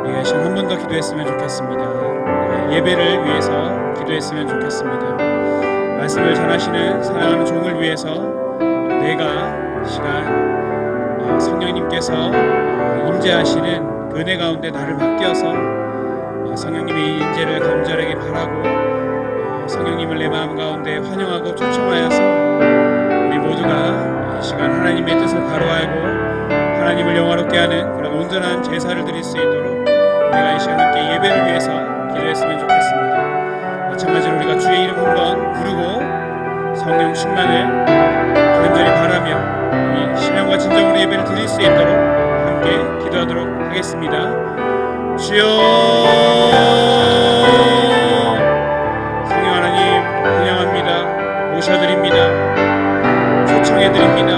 우리가 이 시간 한 번 더 기도했으면 좋겠습니다. 우리가 예배를 위해서 기도했으면 좋겠습니다. 말씀을 전하시는 사랑하는 종을 위해서 내가 이 시간 성령님께서 임재하시는 그 은혜 가운데 나를 맡겨서 성령님의 인재를 간절하게 바라고 성령님을 내 마음 가운데 환영하고 초청하여서 우리 모두가 이 시간 하나님의 뜻을 바로 알고 하나님을 영화롭게 하는 그런 온전한 제사를 드릴 수 있도록 우리가 이 시간 함께 예배를 위해서 기도했으면 좋겠습니다. 마찬가지로 우리가 주의 이름 한번 부르고 성령 충만을 간절히 바라며 이 신령과 진정으로 예배를 드릴 수 있도록 함께 기도하도록 하겠습니다. 주여, 성령 하나님 환영합니다. 모셔드립니다. 초청해드립니다.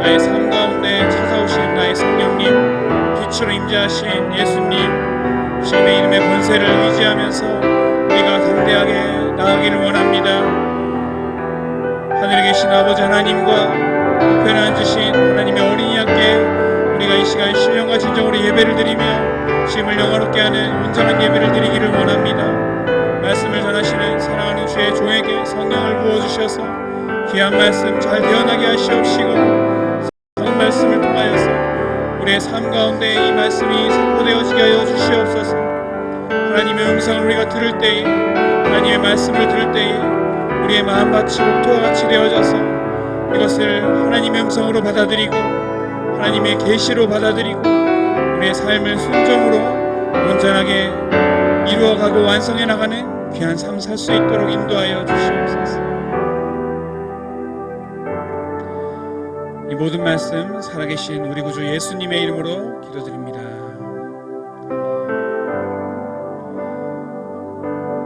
나의 삶 가운데 찾아오신 나의 성령님, 빛으로 임재하신 예수님, 주님의 이름의 권세를 의지하면서 우리가 담대하게 나아가기를 원합니다. 하늘에 계신 아버지 하나님과 우편에 앉으신 하나님의 어린이 함께 우리가 이 시간 신령과 진정으로 예배를 드리며 주님을 영화롭게 하는 온전한 예배를 드리기를 원합니다. 말씀을 전하시는 사랑하는 주의 종에게 성령을 부어주셔서 귀한 말씀 잘 대언하게 하시옵시고 성 말씀을 통하여서 우리의 삶 가운데 이 말씀이 선포되어지게 하여 주시옵소서. 하나님의 음성을 우리가 들을 때에, 하나님의 말씀을 들을 때에 우리의 마음밭이 옥토와 같이 되어져서 이것을 하나님의 음성으로 받아들이고 하나님의 계시로 받아들이고 우리의 삶을 순종으로 온전하게 이루어가고 완성해 나가는 귀한 삶 살 수 있도록 인도하여 주시옵소서. 이 모든 말씀 살아계신 우리 구주 예수님의 이름으로 기도드립니다.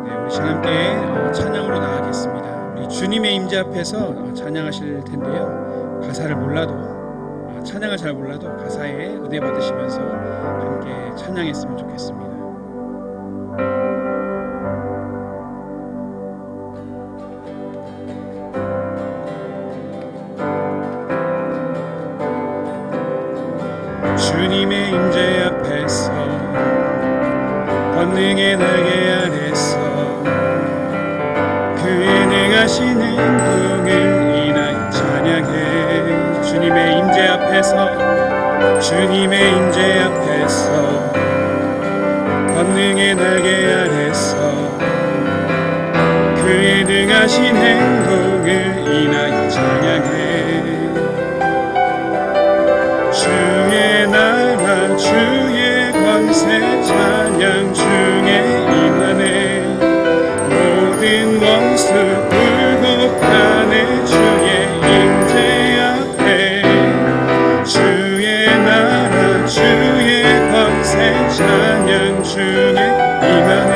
네, 우리 시간 함께 찬양으로 나가겠습니다. 우리 주님의 임재 앞에서 찬양하실 텐데요. 가사를 몰라도 찬양을 잘 몰라도 가사에 은혜 받으시면서 함께 찬양했으면 좋겠습니다. 주님의 임재 앞에서 권능의 날개 아래서 그의 능하신 행동을 인하여 찬양해. 주님의 임재 앞에서, 주님의 임재 앞에서 권능의 날개 아래서 그의 능하신 행동을 인하여 찬양해. 주의 나라 주의 권세 찬양 중에 임하네. 모든 원수 굴복하네. 주의 임재 앞에 주의 나라 주의 권세 찬양 중에 임하네.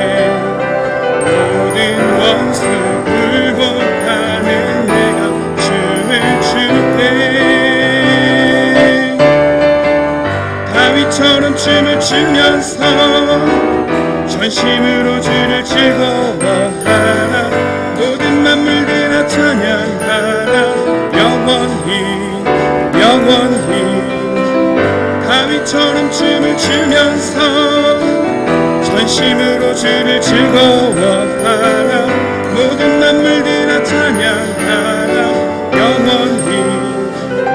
모든 원수 굴복하네. 내가 춤을 추네. 다윗처럼 춤을 추면서 전심으로 주를 즐거워하라. 모든 만물들아 찬양하라. 영원히 영원히. 다윗처럼 춤을 추면서 전심으로 주를 즐거워하라. 모든 만물들아 찬양하라. 영원히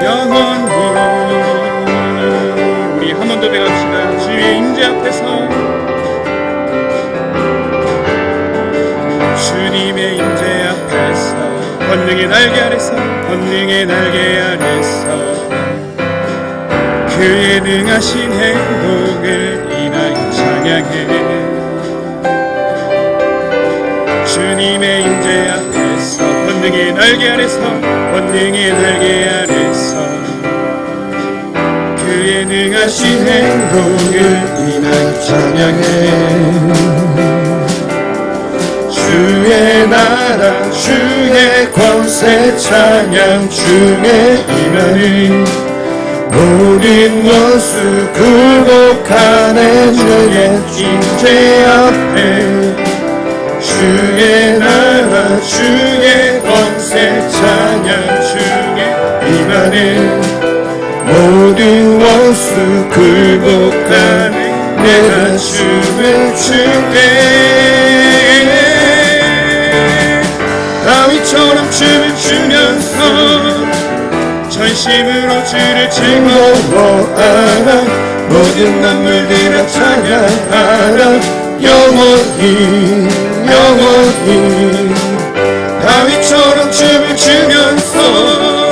영원히. 우리 한 번 더 배워봅시다. 주의 임재 앞에서, 주님의 임재 앞에서 권능의 날개 아래서, 권능의 날개 아래서 그의 능하신 행동을 인하여 찬양해. 주님의 임재 앞에서 권능의 날개 아래서, 권능의 날개 아래서 그의 능하신 행동을 인하여 찬양해. 주의 나라 주의 권세 찬양 중에 임하니. 모든 원수 굴복하네. 주의 임재 앞에 주의 나라 주의 권세 찬양 중에 임하네. 모든 원수 굴복하네. 내가 춤을 출때 다윗처럼 춤을 추면서 전심으로 주를 즐거워하라 모든 만물들아 찬양하라 영원히 영원히 다윗처럼 춤을 추면서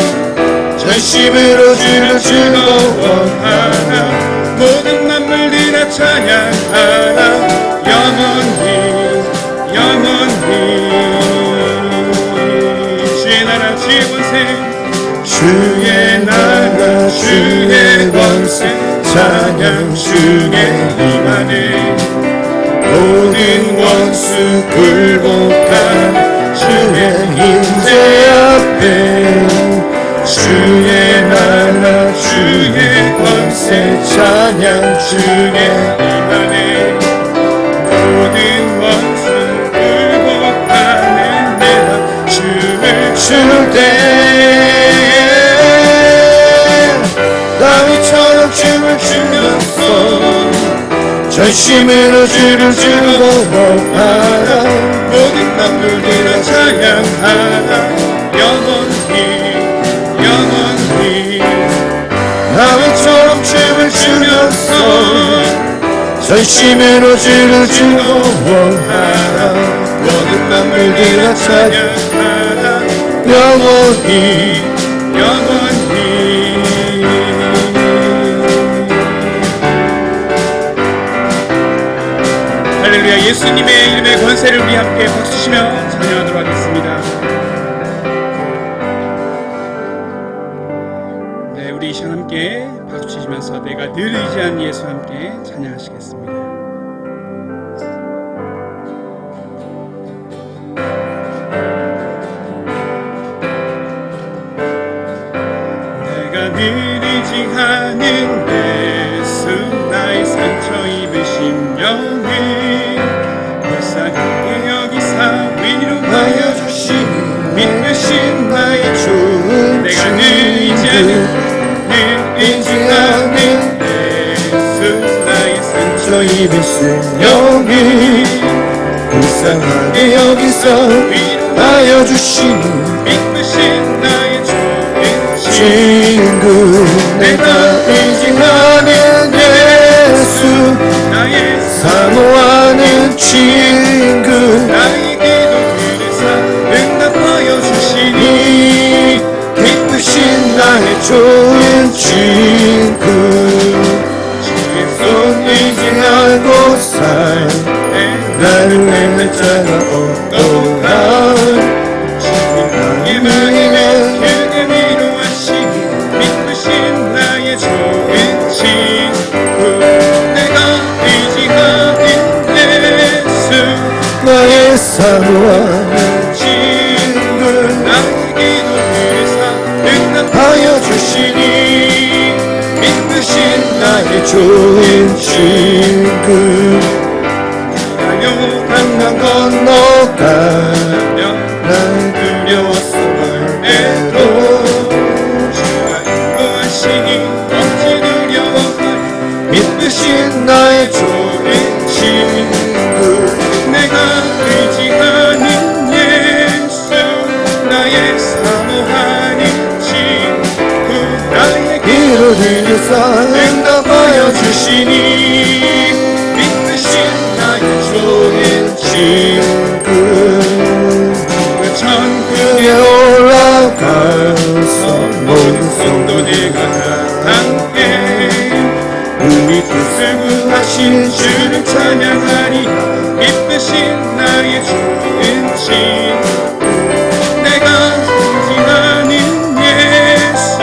전심으로 주를 즐거워하라 모든 만물들아 찬양하라 영원히 영원히 주의 나라 주의 권세 주의 나라 주의 권세 찬양 주의 임하네 모든 원수 굴복한 주의 임재 앞에 주의 나라 주의 권세 찬양 주의 임하네 모든 원수 굴복하는 내가 춤을 출때 다윗처럼 춤을 추면서 전심으로 주를 즐거워하라 모든 만물들아 찬양하라 영원히 영원히 다윗처럼 춤을 추면서 전심으로 주를 즐거워하라 모든 만물들아 찬양하라 영원히 영원히 할렐루야 예수님의 이름의 권세를 우리 함께 박수치며 찬양하도록 하겠습니다. 네, 우리 이 시간 함께 박수치시면서 내가 늘 의지한 예수 함께 찬양하시겠습니다. 내가 늘 의지하는 예수 나의 상처 입은 심령을 불쌍하게 여기사 위로하여 주시니 믿으신 나의 주 내가 늘 의지하는 예수 나의 상처 입은 심령이 불쌍하게 여기서 위로하여 주시니 믿으신 나의 좋은 친구 내가 의지하는 예수 나의 사모하는 친구 나의 기도 들으사 응답하여 주시니 기쁘신 나의 좋은 친구 주의 손 의지하고 살 나를 내날 자가 없도다 주의 마음에 그대 위로하시니 믿으신 나의 좋은 친구 내가 의지하는 예수 나의 사모하는 친구 나의 기도 들으사 응답하여 주시니 믿으신 나의 좋은 친구 강강 건너가 날 두려웠어 멀매도 주가 인도하시니 어찌 두려워하리 믿으신 나의 좋은 친구 내가 의지하는 예수 나의 사모하는 친구 나의 기도 들으사 응답하여 주시니 믿으신 나의 좋은 친구 그 천국에 위에 올라가서 모든 성도들과 다 함께 우리 뜻을 구하신 주를 찬양하리 믿으신 나의 좋은 친구 내가 의지하는 예수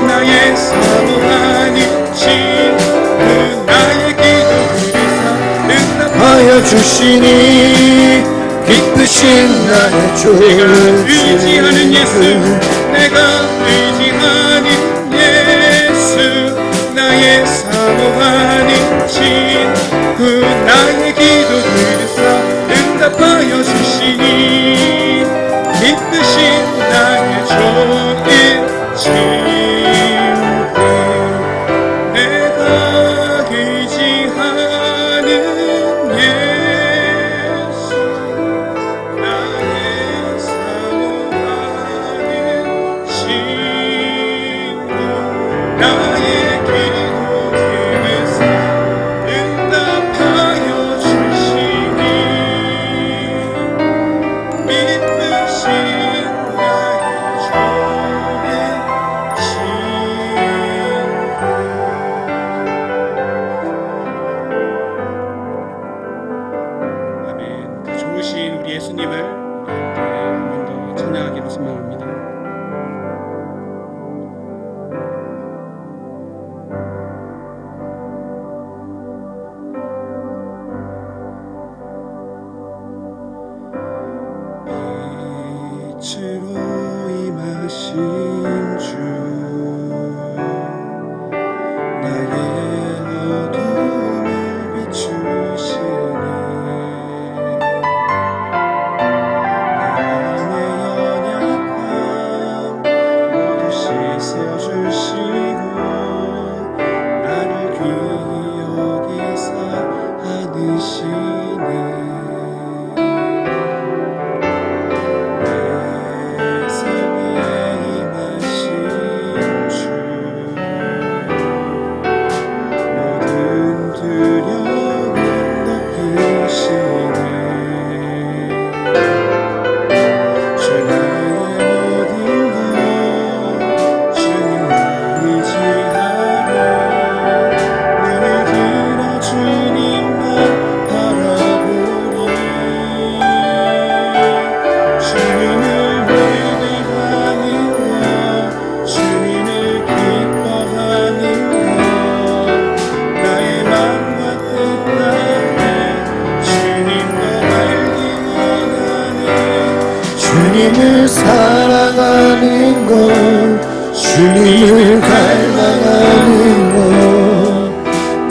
나의 사모하는 친구 나의 기도 들으사 응답하여 주시니 기쁘신 나의 내가 좋은 의지하는 예수 친구 내가 의지하는 예수 나의 사모하는 친구 나의 기도 들으사 응답하여 주시니 믿으신 나의 좋은 친구 내가 의지하는 주님을 사랑하는 것, 주님을 닮아가는 것,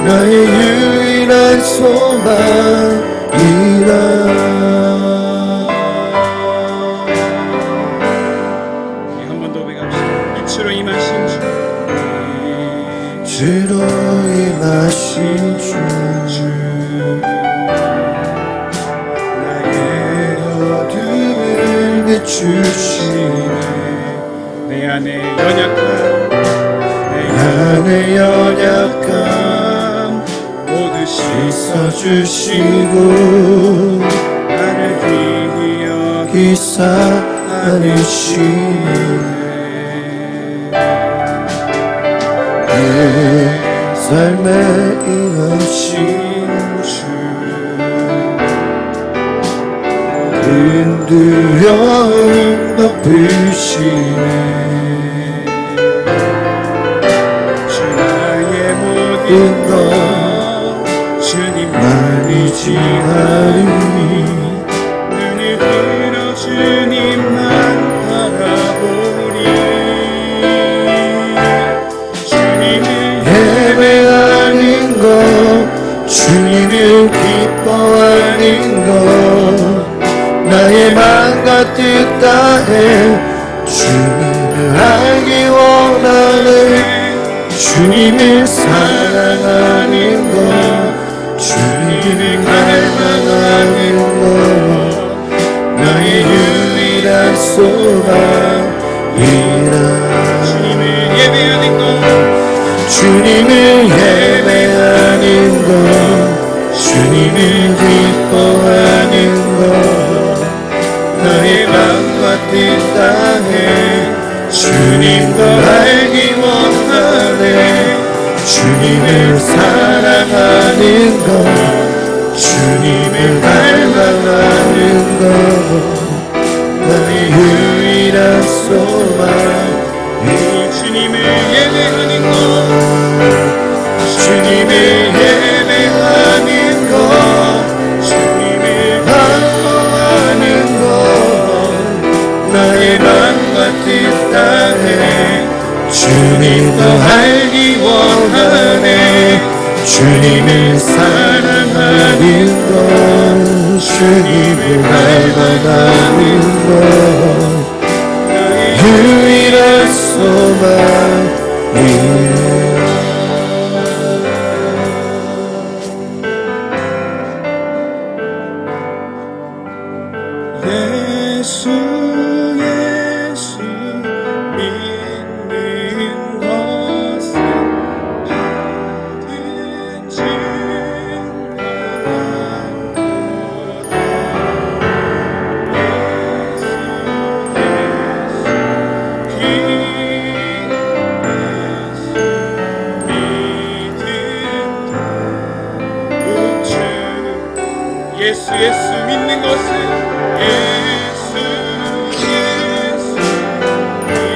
나의 유일한 소망이라. 한 번 더 외갑시다. 빛으로 임하신 주, 주로 임하신 주, 나의 어둠을 비추시네. 내 안에 연약함, 내 나의 연약함 모두 씻어주시고 나를 기사 안으시네. 내 삶에 임하신 주, 큰 두려움 덮으시네. 주 나의 모든 것 주님만이 지하리니 눈을 들어 주님만 바라보리. 주님을 예배하는 것, 주님을 기뻐하는 것, 나의 맘과 뜻 다해 주님을 알기 원하네. 주님을 사랑하는 것, 주님을 닮아가는 것, 나의 유일한 소망이라. 주님을 예배하는 것, 주님을 예배하는 것, 주님을 기뻐하는 것, 나의 맘과 뜻 다해 주님도 알기 원하네. 주님을 사랑하는 것, 주님을 닮아가는 것, 나의 유일한 소망. 주님을 예배하는 것, 주님을 예배하는 것, 주님을 반복하는 것, 나의 맘과 뜻 다해 주님도 알기 원하네. 주님을 사랑하는 것, 주님을 닮아가는 것, 유일한 소망이네. 예수 예수 믿는 것은 받은 증거란 거다. 예수 예수 믿는 것은 예수 예수 믿는 것은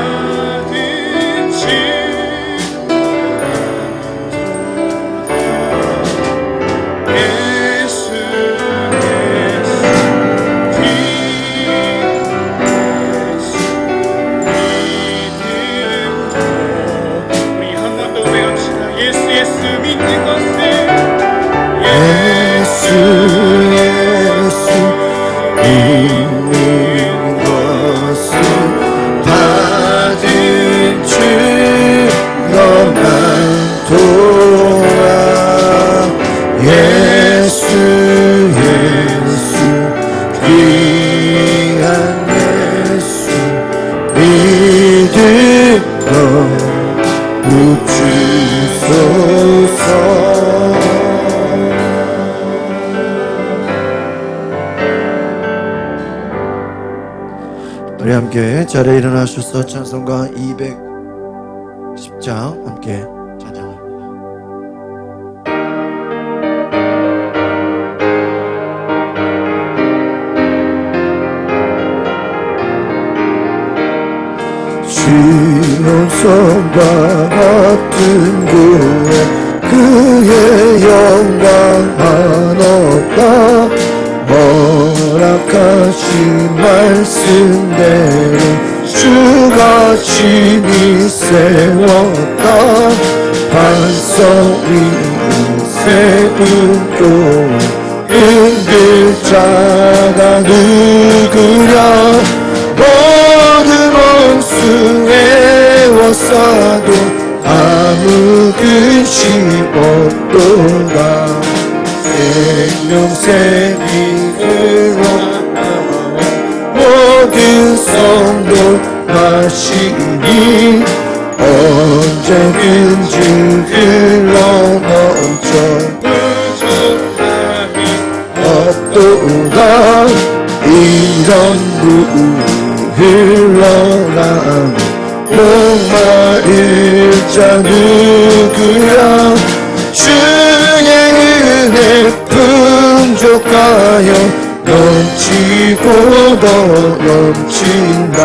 받은 증거라. 예수 예수 믿는 우리 한 번 더 외웁시다. 예수 예수 믿는 것은 예수 예수 믿는 것은 받은 증거만 도라. 예수 예수 귀한 예수 믿음 것 주소서. 우리 함께 자리에 일어나셔서 찬송가 210장 함께 찬양합니다. 시온성과 같은 교회 그의 영광 한없다. 세웠다 반석이 세운 교회 인들자가 누구랴 모든 원수에 워싸도 아무 근심 없도다 생명샘이를 원하오 모든 성도 마시니 언제든지 흘러넘쳐 없도다 이런 물이 흘러라 목마를 자 누구야 주의 은혜 풍족하여 넘치고 더 넘친다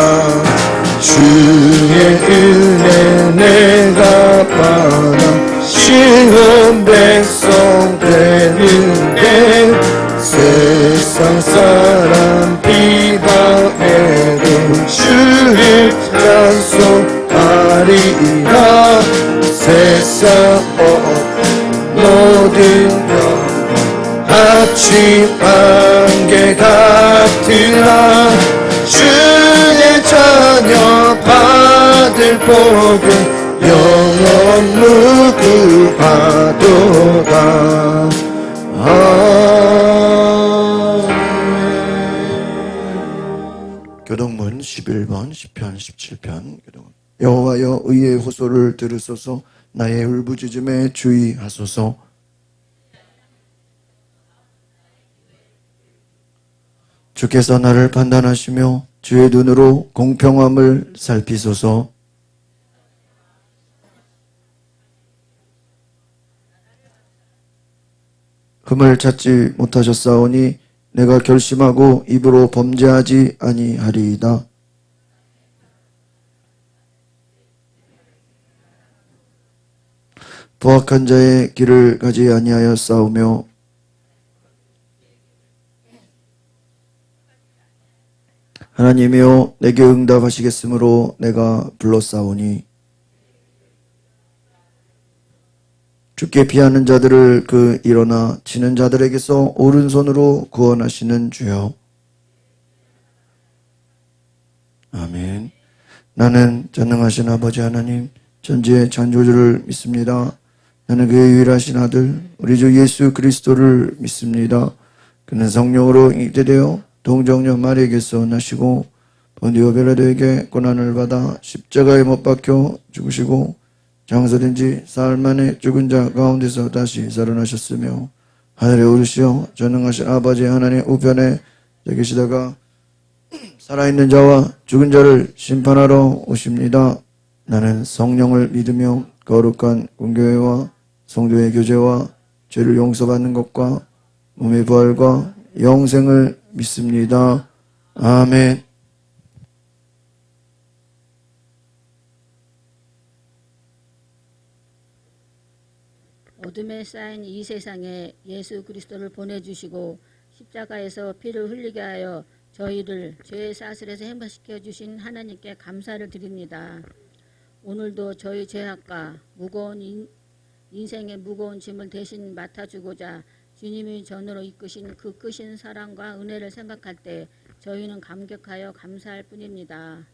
주의 은혜 내가 받아 시온 백성 되는데 세상 사람 비방해도 주의 찬송하리라 세상 모든 영광 아침 안개 같으라 주의 자녀 받을 복은 영원 무궁하도다 교동문 11번 시편 17편 여호와여 의의 호소를 들으소서 나의 울부짖음에 주의하소서 주께서 나를 판단하시며 주의 눈으로 공평함을 살피소서 흠을 찾지 못하셨사오니 내가 결심하고 입으로 범죄하지 아니하리이다. 부악한 자의 길을 가지 아니하였사오며 하나님이여 내게 응답하시겠으므로 내가 불렀사오니 주께 피하는 자들을 그 일어나 치는 자들에게서 오른손으로 구원하시는 주여. 아멘. 나는 전능하신 아버지 하나님 전지의 창조주를 믿습니다. 나는 그의 유일하신 아들 우리 주 예수 그리스도를 믿습니다. 그는 성령으로 잉태되어 동정녀 마리에게서 나시고 본디오 빌라도에게 고난을 받아 십자가에 못 박혀 죽으시고 장사된 지 사흘 만에 죽은 자 가운데서 다시 살아나셨으며 하늘에 오르시어 전능하신 아버지 하나님 우편에 계시다가 살아있는 자와 죽은 자를 심판하러 오십니다. 나는 성령을 믿으며 거룩한 공교회와 성도의 교제와 죄를 용서받는 것과 몸의 부활과 영생을 믿습니다. 아멘. 어둠에 쌓인 이 세상에 예수 그리스도를 보내주시고 십자가에서 피를 흘리게 하여 저희를 죄의 사슬에서 해방시켜 주신 하나님께 감사를 드립니다. 오늘도 저희 죄악과 무거운 인생의 무거운 짐을 대신 맡아주고자 주님이 전으로 이끄신 그 크신 사랑과 은혜를 생각할 때 저희는 감격하여 감사할 뿐입니다.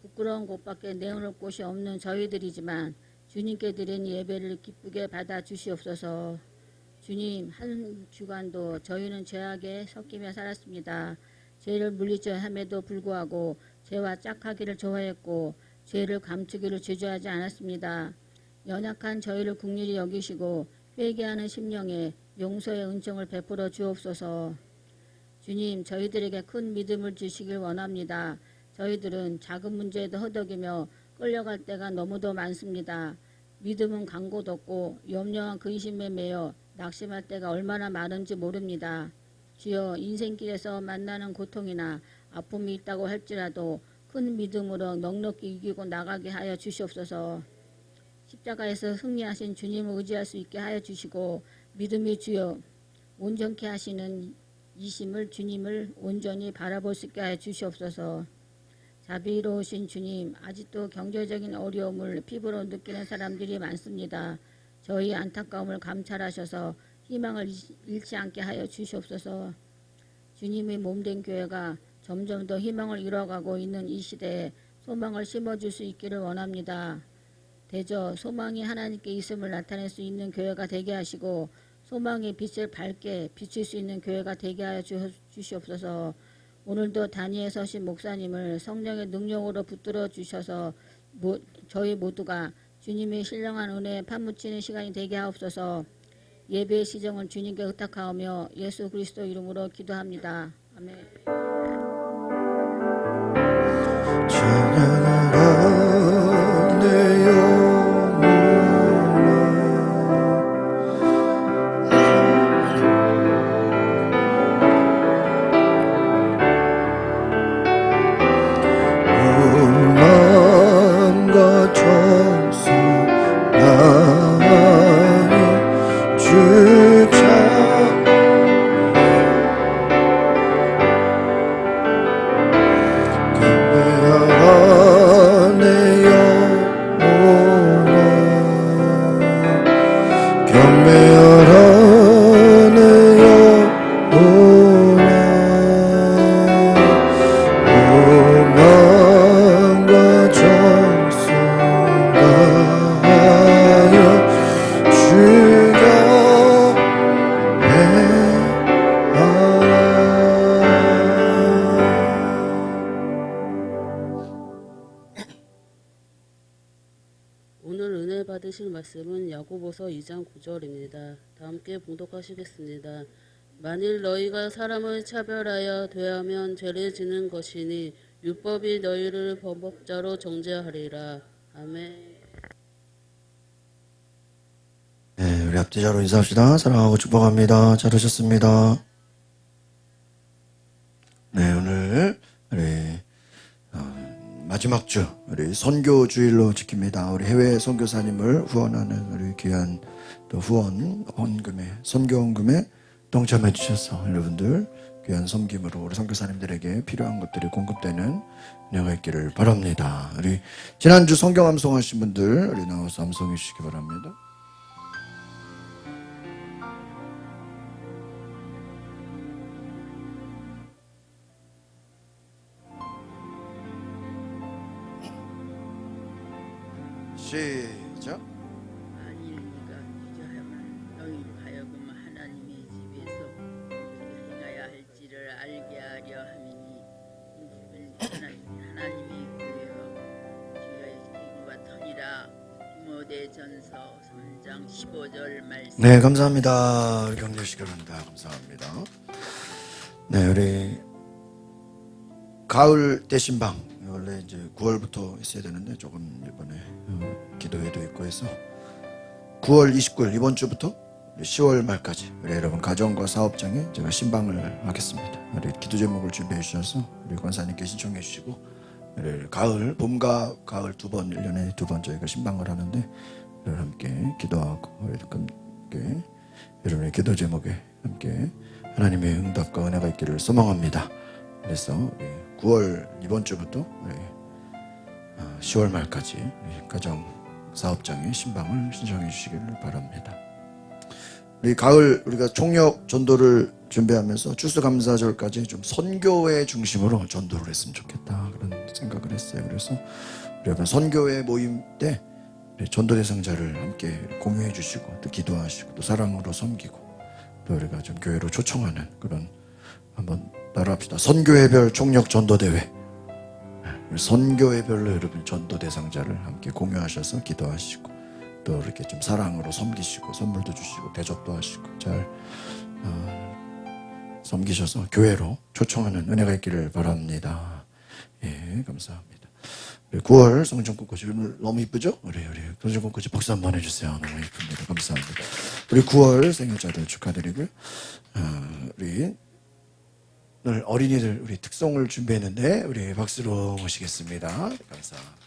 부끄러운 곳밖에 내어놓을 곳이 없는 저희들이지만 주님께 드린 예배를 기쁘게 받아 주시옵소서. 주님, 한 주간도 저희는 죄악에 섞이며 살았습니다. 죄를 물리쳐야 함에도 불구하고 죄와 짝하기를 좋아했고 죄를 감추기를 주저하지 않았습니다. 연약한 저희를 긍휼히 여기시고 회개하는 심령에 용서의 은총을 베풀어 주옵소서. 주님, 저희들에게 큰 믿음을 주시길 원합니다. 저희들은 작은 문제에도 허덕이며 끌려갈 때가 너무도 많습니다. 믿음은 간 곳 없고 염려와 근심에 매여 낙심할 때가 얼마나 많은지 모릅니다. 주여, 인생길에서 만나는 고통이나 아픔이 있다고 할지라도 큰 믿음으로 넉넉히 이기고 나가게 하여 주시옵소서. 십자가에서 승리하신 주님을 의지할 수 있게 하여 주시고 믿음이 주여 온전케 하시는 이심을 주님을 온전히 바라볼 수 있게 하여 주시옵소서. 자비로우신 주님, 아직도 경제적인 어려움을 피부로 느끼는 사람들이 많습니다. 저희 안타까움을 감찰하셔서 희망을 잃지 않게 하여 주시옵소서. 주님의 몸된 교회가 점점 더 희망을 잃어가고 있는 이 시대에 소망을 심어줄 수 있기를 원합니다. 대저 소망이 하나님께 있음을 나타낼 수 있는 교회가 되게 하시고 소망의 빛을 밝게 비출 수 있는 교회가 되게 하여 주시옵소서. 오늘도 단위에 서신 목사님을 성령의 능력으로 붙들어 주셔서 저희 모두가 주님의 신령한 은혜에 파묻히는 시간이 되게 하옵소서. 예배의 시정은 주님께 의탁하오며 예수 그리스도 이름으로 기도합니다. 아멘. 찬양하라 내 영혼아 온 마음과 정성 다하여 주 찬양하라 내 영혼아 경배하라 내 영혼아 온 마음과 정성 다하여 주여 오늘 은혜 받으실 말씀은 야고보서 2장 9절입니다. 다 함께 봉독하시겠습니다. 만일 너희가 사람을 차별하여 대하면 죄를 지는 것이니 율법이 너희를 범법자로 정죄하리라. 아멘. 네, 우리 앞뒤자로 인사합시다. 사랑하고 축복합니다. 잘하셨습니다. 네, 오늘 우리 마지막 주 우리 선교 주일로 지킵니다. 우리 해외 선교사님을 후원하는 우리 귀한 또 후원 헌금에 선교 헌금에 동참해 주셔서 여러분들 귀한 섬김으로 우리 선교사님들에게 필요한 것들이 공급되는 은혜가 있기를 바랍니다. 우리 지난주 성경 암송하신 분들 우리 나와서 암송해 주시기 바랍니다. 시작. 만일 네가 기저하면 너희로 하여금 하나님의 집에서 어떻게 행하여 할지를 알게 하려 함이니 이 집은 하나님의 교회여 주의 기구가 터니라. 디모데전서 3장 15절 말씀. 네, 감사합니다. 우리 경례 씨 바랍니다. 감사합니다. 네, 우리 가을 대신방 원래 이제 9월부터 있어야 되는데 조금 이번에 기도회도 있고 해서 9월 29일 이번 주부터 10월 말까지 우리 여러분 가정과 사업장에 제가 신방을 하겠습니다. 우리 기도 제목을 준비해 주셔서 우리 권사님께 신청해 주시고 우리 가을 봄과 가을 두 번 1년에 두 번 저희가 신방을 하는데 여러분 함께 기도하고 함께 여러분의 기도 제목에 함께 하나님의 응답과 은혜가 있기를 소망합니다. 그래서 9월 이번 주부터 10월 말까지 가정 사업장에 신방을 신청해 주시기를 바랍니다. 우리 가을 우리가 총력 전도를 준비하면서 추수감사절까지 좀 선교회 중심으로 전도를 했으면 좋겠다 그런 생각을 했어요. 그래서 여러분 선교회 모임 때 전도 대상자를 함께 공유해 주시고 또 기도하시고 또 사랑으로 섬기고 또 우리가 좀 교회로 초청하는 그런 한번 따라합시다. 선교회별 총력 전도대회. 선교회별로 여러분 전도 대상자를 함께 공유하셔서 기도하시고 또 이렇게 좀 사랑으로 섬기시고 선물도 주시고 대접도 하시고 잘 섬기셔서 교회로 초청하는 은혜가 있기를 바랍니다. 예, 감사합니다. 우리 9월 성전꽃이 오늘 너무 이쁘죠? 우리 성전꽃이 박수 한번 해주세요. 너무 이쁩니다. 감사합니다. 우리 9월 생일자들 축하드리고요. 우리 오늘 어린이들 우리 특송을 준비했는데 우리 박수로 모시겠습니다. 감사합니다.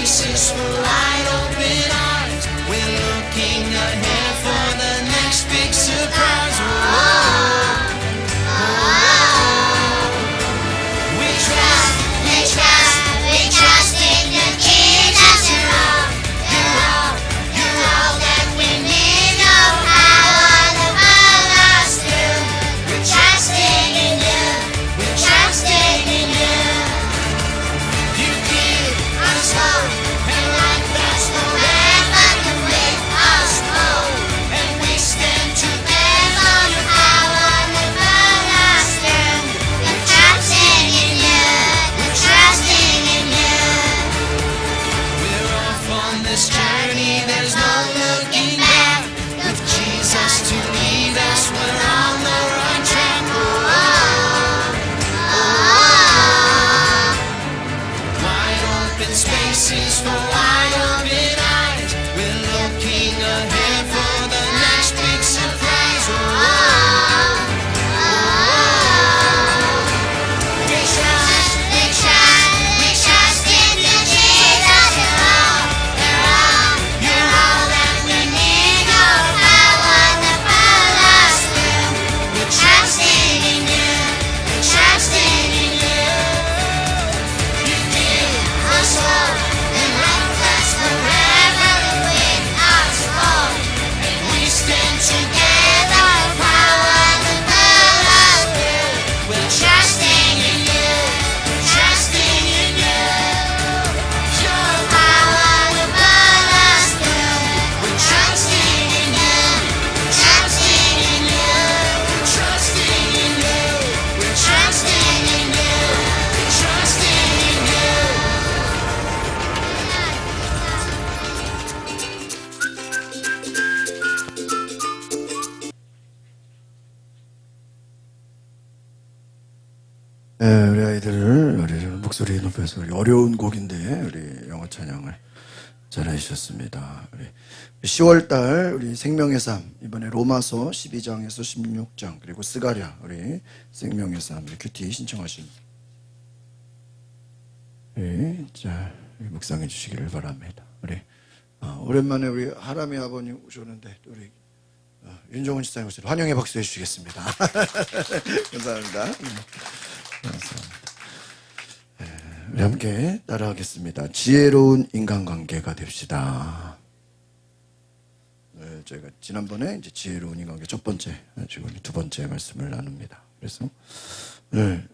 spaces for wide open eyes. We're looking ahead for the next big surprise. We trust in you, Jesus. You're all that we need. No power to pull us through. We're trusting in you. We're trusting in you. You keep us whole and life lasts forever. You make us whole and we stand together. Your power to pull us through. We're trusting in you. We're trusting in you. We're off on this journey. There's no looking back. With Jesus to lead us, we're on the right track. Wide open spaces for wide open eyes. We're looking ahead for the next big surprise. We trust in you, Jesus. You're all that we need. No power to pull us through. We're trusting in you. We're trusting in you. You give us hope and life lasts forever. You make us whole and we stand together. Power to pull us through. We're trusting in you. We're trusting in you. Your power to pull us through. We're trusting in you. We're trusting in you. We're trusting in you. We're trusting in you. We're trusting in you. 우리 아이들 우리 목소리 높여서 우리 어려운 곡인데 우리 영어 찬양을 잘 해주셨습니다. 우리 10월달 우리 생명의 삶 이번에 로마서 12장에서 16장 그리고 스가랴 우리 생명의 삶 우리 큐티 신청하신 자 묵상해 주시기를 바랍니다. 우리 오랜만에 우리 하람이 아버님 오셨는데 우리 윤정훈 집사님 오셔서 환영의 박수 해주시겠습니다. 감사합니다. 우리 함께 따라하겠습니다. 지혜로운 인간관계가 됩시다. 저희가 지난번에 이제 지혜로운 인간관계 첫 번째, 지금 두 번째 말씀을 나눕니다. 그래서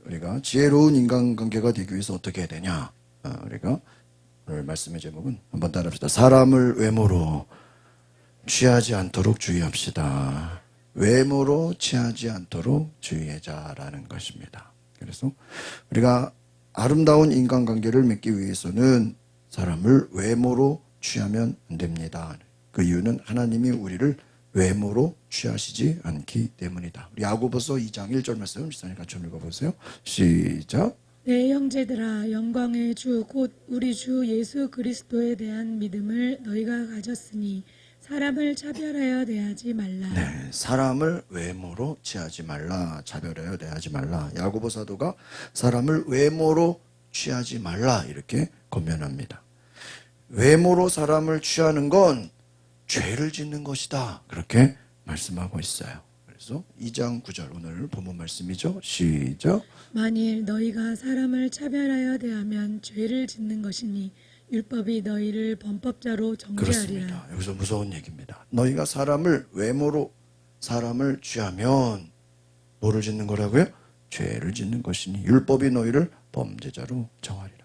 우리가 지혜로운 인간관계가 되기 위해서 어떻게 해야 되냐? 우리가 오늘 말씀의 제목은 한번 따라합시다. 사람을 외모로 취하지 않도록 주의합시다. 외모로 취하지 않도록 주의하자라는 것입니다. 그래서 우리가 아름다운 인간관계를 맺기 위해서는 사람을 외모로 취하면 안 됩니다. 그 이유는 하나님이 우리를 외모로 취하시지 않기 때문이다. 우리 야고보서 2장 1절 말씀 시사님 같이 읽어보세요. 시작. 내 형제들아 영광의 주 곧 우리 주 예수 그리스도에 대한 믿음을 너희가 가졌으니 사람을 차별하여 대하지 말라. 네, 사람을 외모로 취하지 말라. 차별하여 대하지 말라. 야고보 사도가 사람을 외모로 취하지 말라 이렇게 권면합니다. 외모로 사람을 취하는 건 죄를 짓는 것이다. 그렇게 말씀하고 있어요. 그래서 2장 9절 오늘 본문 말씀이죠. 시작. 만일 너희가 사람을 차별하여 대하면 죄를 짓는 것이니 율법이 너희를 범법자로 정죄하리라. 그렇습니다. 여기서 무서운 얘기입니다. 너희가 사람을 외모로 사람을 취하면 뭐를 짓는 거라고요? 죄를 짓는 것이니 율법이 너희를 범죄자로 정하리라.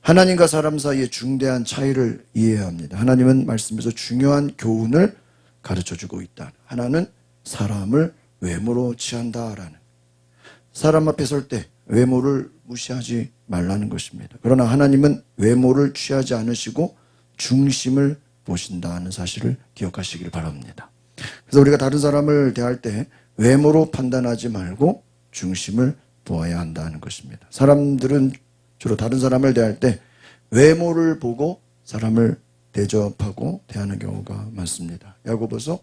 하나님과 사람 사이의 중대한 차이를 이해해야 합니다. 하나님은 말씀에서 중요한 교훈을 가르쳐주고 있다. 하나는 사람을 외모로 취한다라는, 사람 앞에 설 때 외모를 무시하지 말라는 것입니다. 그러나 하나님은 외모를 취하지 않으시고 중심을 보신다는 사실을 기억하시길 바랍니다. 그래서 우리가 다른 사람을 대할 때 외모로 판단하지 말고 중심을 보아야 한다는 것입니다. 사람들은 주로 다른 사람을 대할 때 외모를 보고 사람을 대접하고 대하는 경우가 많습니다. 야고보서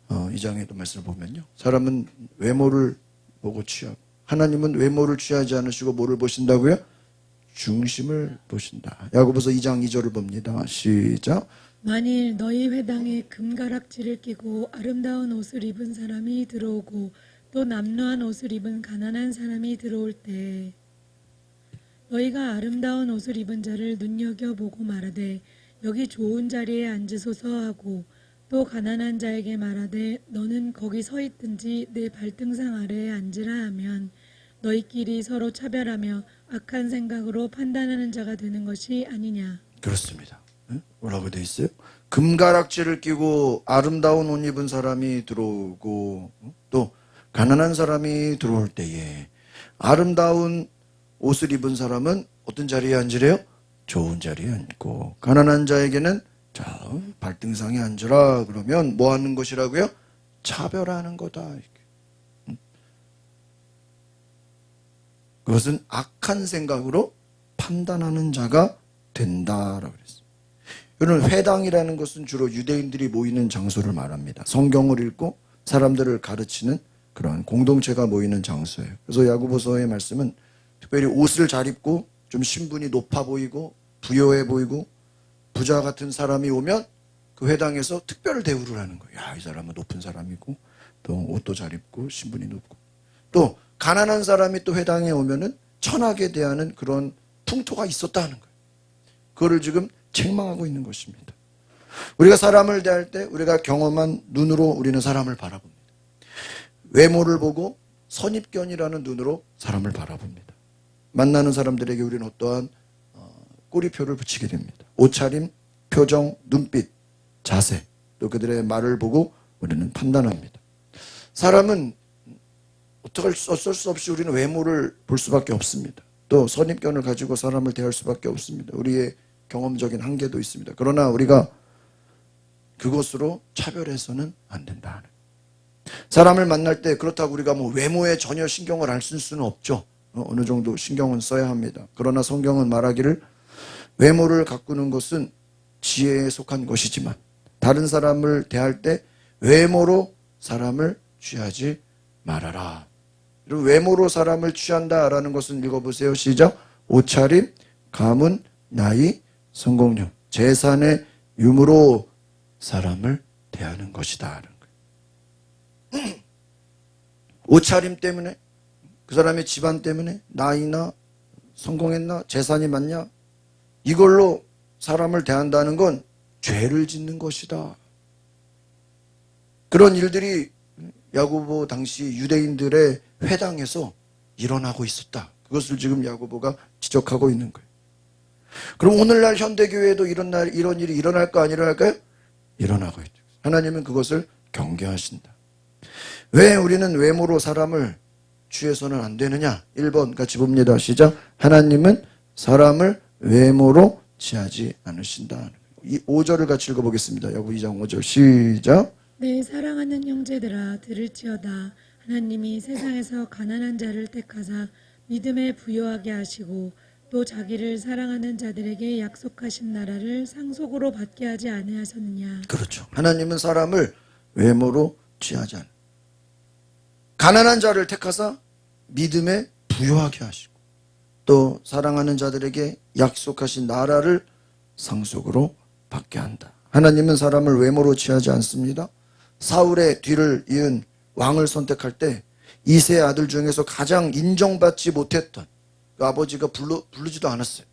2장에도 말씀을 보면요, 사람은 외모를 보고 취하고 하나님은 외모를 취하지 않으시고 뭐를 보신다고요? 중심을 보신다. 야고보서 2장 2절을 봅니다. 시작. 만일 너희 회당에 금가락지를 끼고 아름다운 옷을 입은 사람이 들어오고 또 남루한 옷을 입은 가난한 사람이 들어올 때 너희가 아름다운 옷을 입은 자를 눈여겨보고 말하되 여기 좋은 자리에 앉으소서 하고 또 가난한 자에게 말하되 너는 거기 서 있든지 내 발등상 아래에 앉으라 하면 너희끼리 서로 차별하며 악한 생각으로 판단하는 자가 되는 것이 아니냐. 그렇습니다. 뭐라고 돼 있어요? 금가락지를 끼고 아름다운 옷 입은 사람이 들어오고 또 가난한 사람이 들어올 때에 아름다운 옷을 입은 사람은 어떤 자리에 앉으래요? 좋은 자리에 앉고 가난한 자에게는 자 발등상에 앉으라 그러면 뭐 하는 것이라고요? 차별하는 거다. 그것은 악한 생각으로 판단하는 자가 된다라고 그랬어요. 여러분 회당이라는 것은 주로 유대인들이 모이는 장소를 말합니다. 성경을 읽고 사람들을 가르치는 그런 공동체가 모이는 장소예요. 그래서 야고보서의 말씀은 특별히 옷을 잘 입고 좀 신분이 높아 보이고 부유해 보이고 부자 같은 사람이 오면 그 회당에서 특별 대우를 하는 거예요. 야, 이 사람은 높은 사람이고 또 옷도 잘 입고 신분이 높고 또 가난한 사람이 또 회당에 오면은 천하게 대하는 그런 풍토가 있었다 하는 거예요. 그거를 지금 책망하고 있는 것입니다. 우리가 사람을 대할 때 우리가 경험한 눈으로 우리는 사람을 바라봅니다. 외모를 보고 선입견이라는 눈으로 사람을 바라봅니다. 만나는 사람들에게 우리는 어떠한 꼬리표를 붙이게 됩니다. 옷차림, 표정, 눈빛, 자세, 또 그들의 말을 보고 우리는 판단합니다. 사람은 어쩔 수 없이 우리는 외모를 볼 수밖에 없습니다. 또 선입견을 가지고 사람을 대할 수밖에 없습니다. 우리의 경험적인 한계도 있습니다. 그러나 우리가 그것으로 차별해서는 안 된다. 사람을 만날 때 그렇다고 우리가 뭐 외모에 전혀 신경을 안 쓸 수는 없죠. 어느 정도 신경은 써야 합니다. 그러나 성경은 말하기를 외모를 가꾸는 것은 지혜에 속한 것이지만 다른 사람을 대할 때 외모로 사람을 취하지 말아라. 그리고 외모로 사람을 취한다라는 것은 읽어보세요. 시작. 옷차림, 가문, 나이, 성공력, 재산의 유무로 사람을 대하는 것이다. 옷차림 때문에 그 사람의 집안 때문에 나이나 성공했나 재산이 많냐 이걸로 사람을 대한다는 건 죄를 짓는 것이다. 그런 일들이 야고보 당시 유대인들의 회당에서 일어나고 있었다. 그것을 지금 야고보가 지적하고 있는 거예요. 그럼 오늘날 현대교회에도 이런 일이 일어날까 안 일어날까요? 일어나고 있죠. 하나님은 그것을 경계하신다. 왜 우리는 외모로 사람을 취해서는 안 되느냐? 1번 같이 봅니다. 시작. 하나님은 사람을 외모로 취하지 않으신다. 이 5절을 같이 읽어보겠습니다. 야고보 2장 5절 시작. 내 사랑하는 형제들아 들을지어다. 하나님이 세상에서 가난한 자를 택하사 믿음에 부요하게 하시고 또 자기를 사랑하는 자들에게 약속하신 나라를 상속으로 받게 하지 아니하셨느냐. 그렇죠. 하나님은 사람을 외모로 취하지 않아. 가난한 자를 택하사 믿음에 부요하게 하시고 또 사랑하는 자들에게 약속하신 나라를 상속으로 받게 한다. 하나님은 사람을 외모로 취하지 않습니다. 사울의 뒤를 이은 왕을 선택할 때 이세 아들 중에서 가장 인정받지 못했던 그 아버지가 부르지도 않았어요.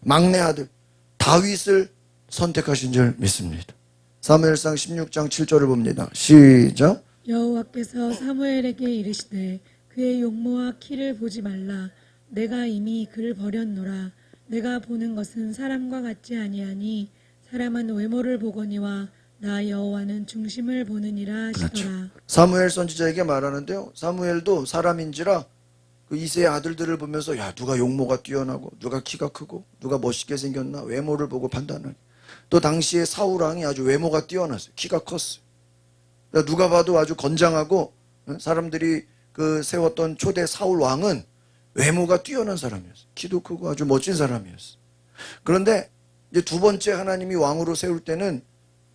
막내 아들 다윗을 선택하신 줄 믿습니다. 사무엘상 16장 7절을 봅니다. 시작. 여호와께서 사무엘에게 이르시되 그의 용모와 키를 보지 말라. 내가 이미 그를 버렸노라. 내가 보는 것은 사람과 같지 아니하니 사람은 외모를 보거니와 나 여호와는 중심을 보느니라 하시더라. 그렇죠. 사무엘 선지자에게 말하는데요. 사무엘도 사람인지라 그 이세의 아들들을 보면서 야 누가 용모가 뛰어나고 누가 키가 크고 누가 멋있게 생겼나 외모를 보고 판단을. 또 당시에 사울 왕이 아주 외모가 뛰어났어요. 키가 컸어요. 그러니까 누가 봐도 아주 건장하고 사람들이 그 세웠던 초대 사울 왕은 외모가 뛰어난 사람이었어요. 키도 크고 아주 멋진 사람이었어요. 그런데 이제 두 번째 하나님이 왕으로 세울 때는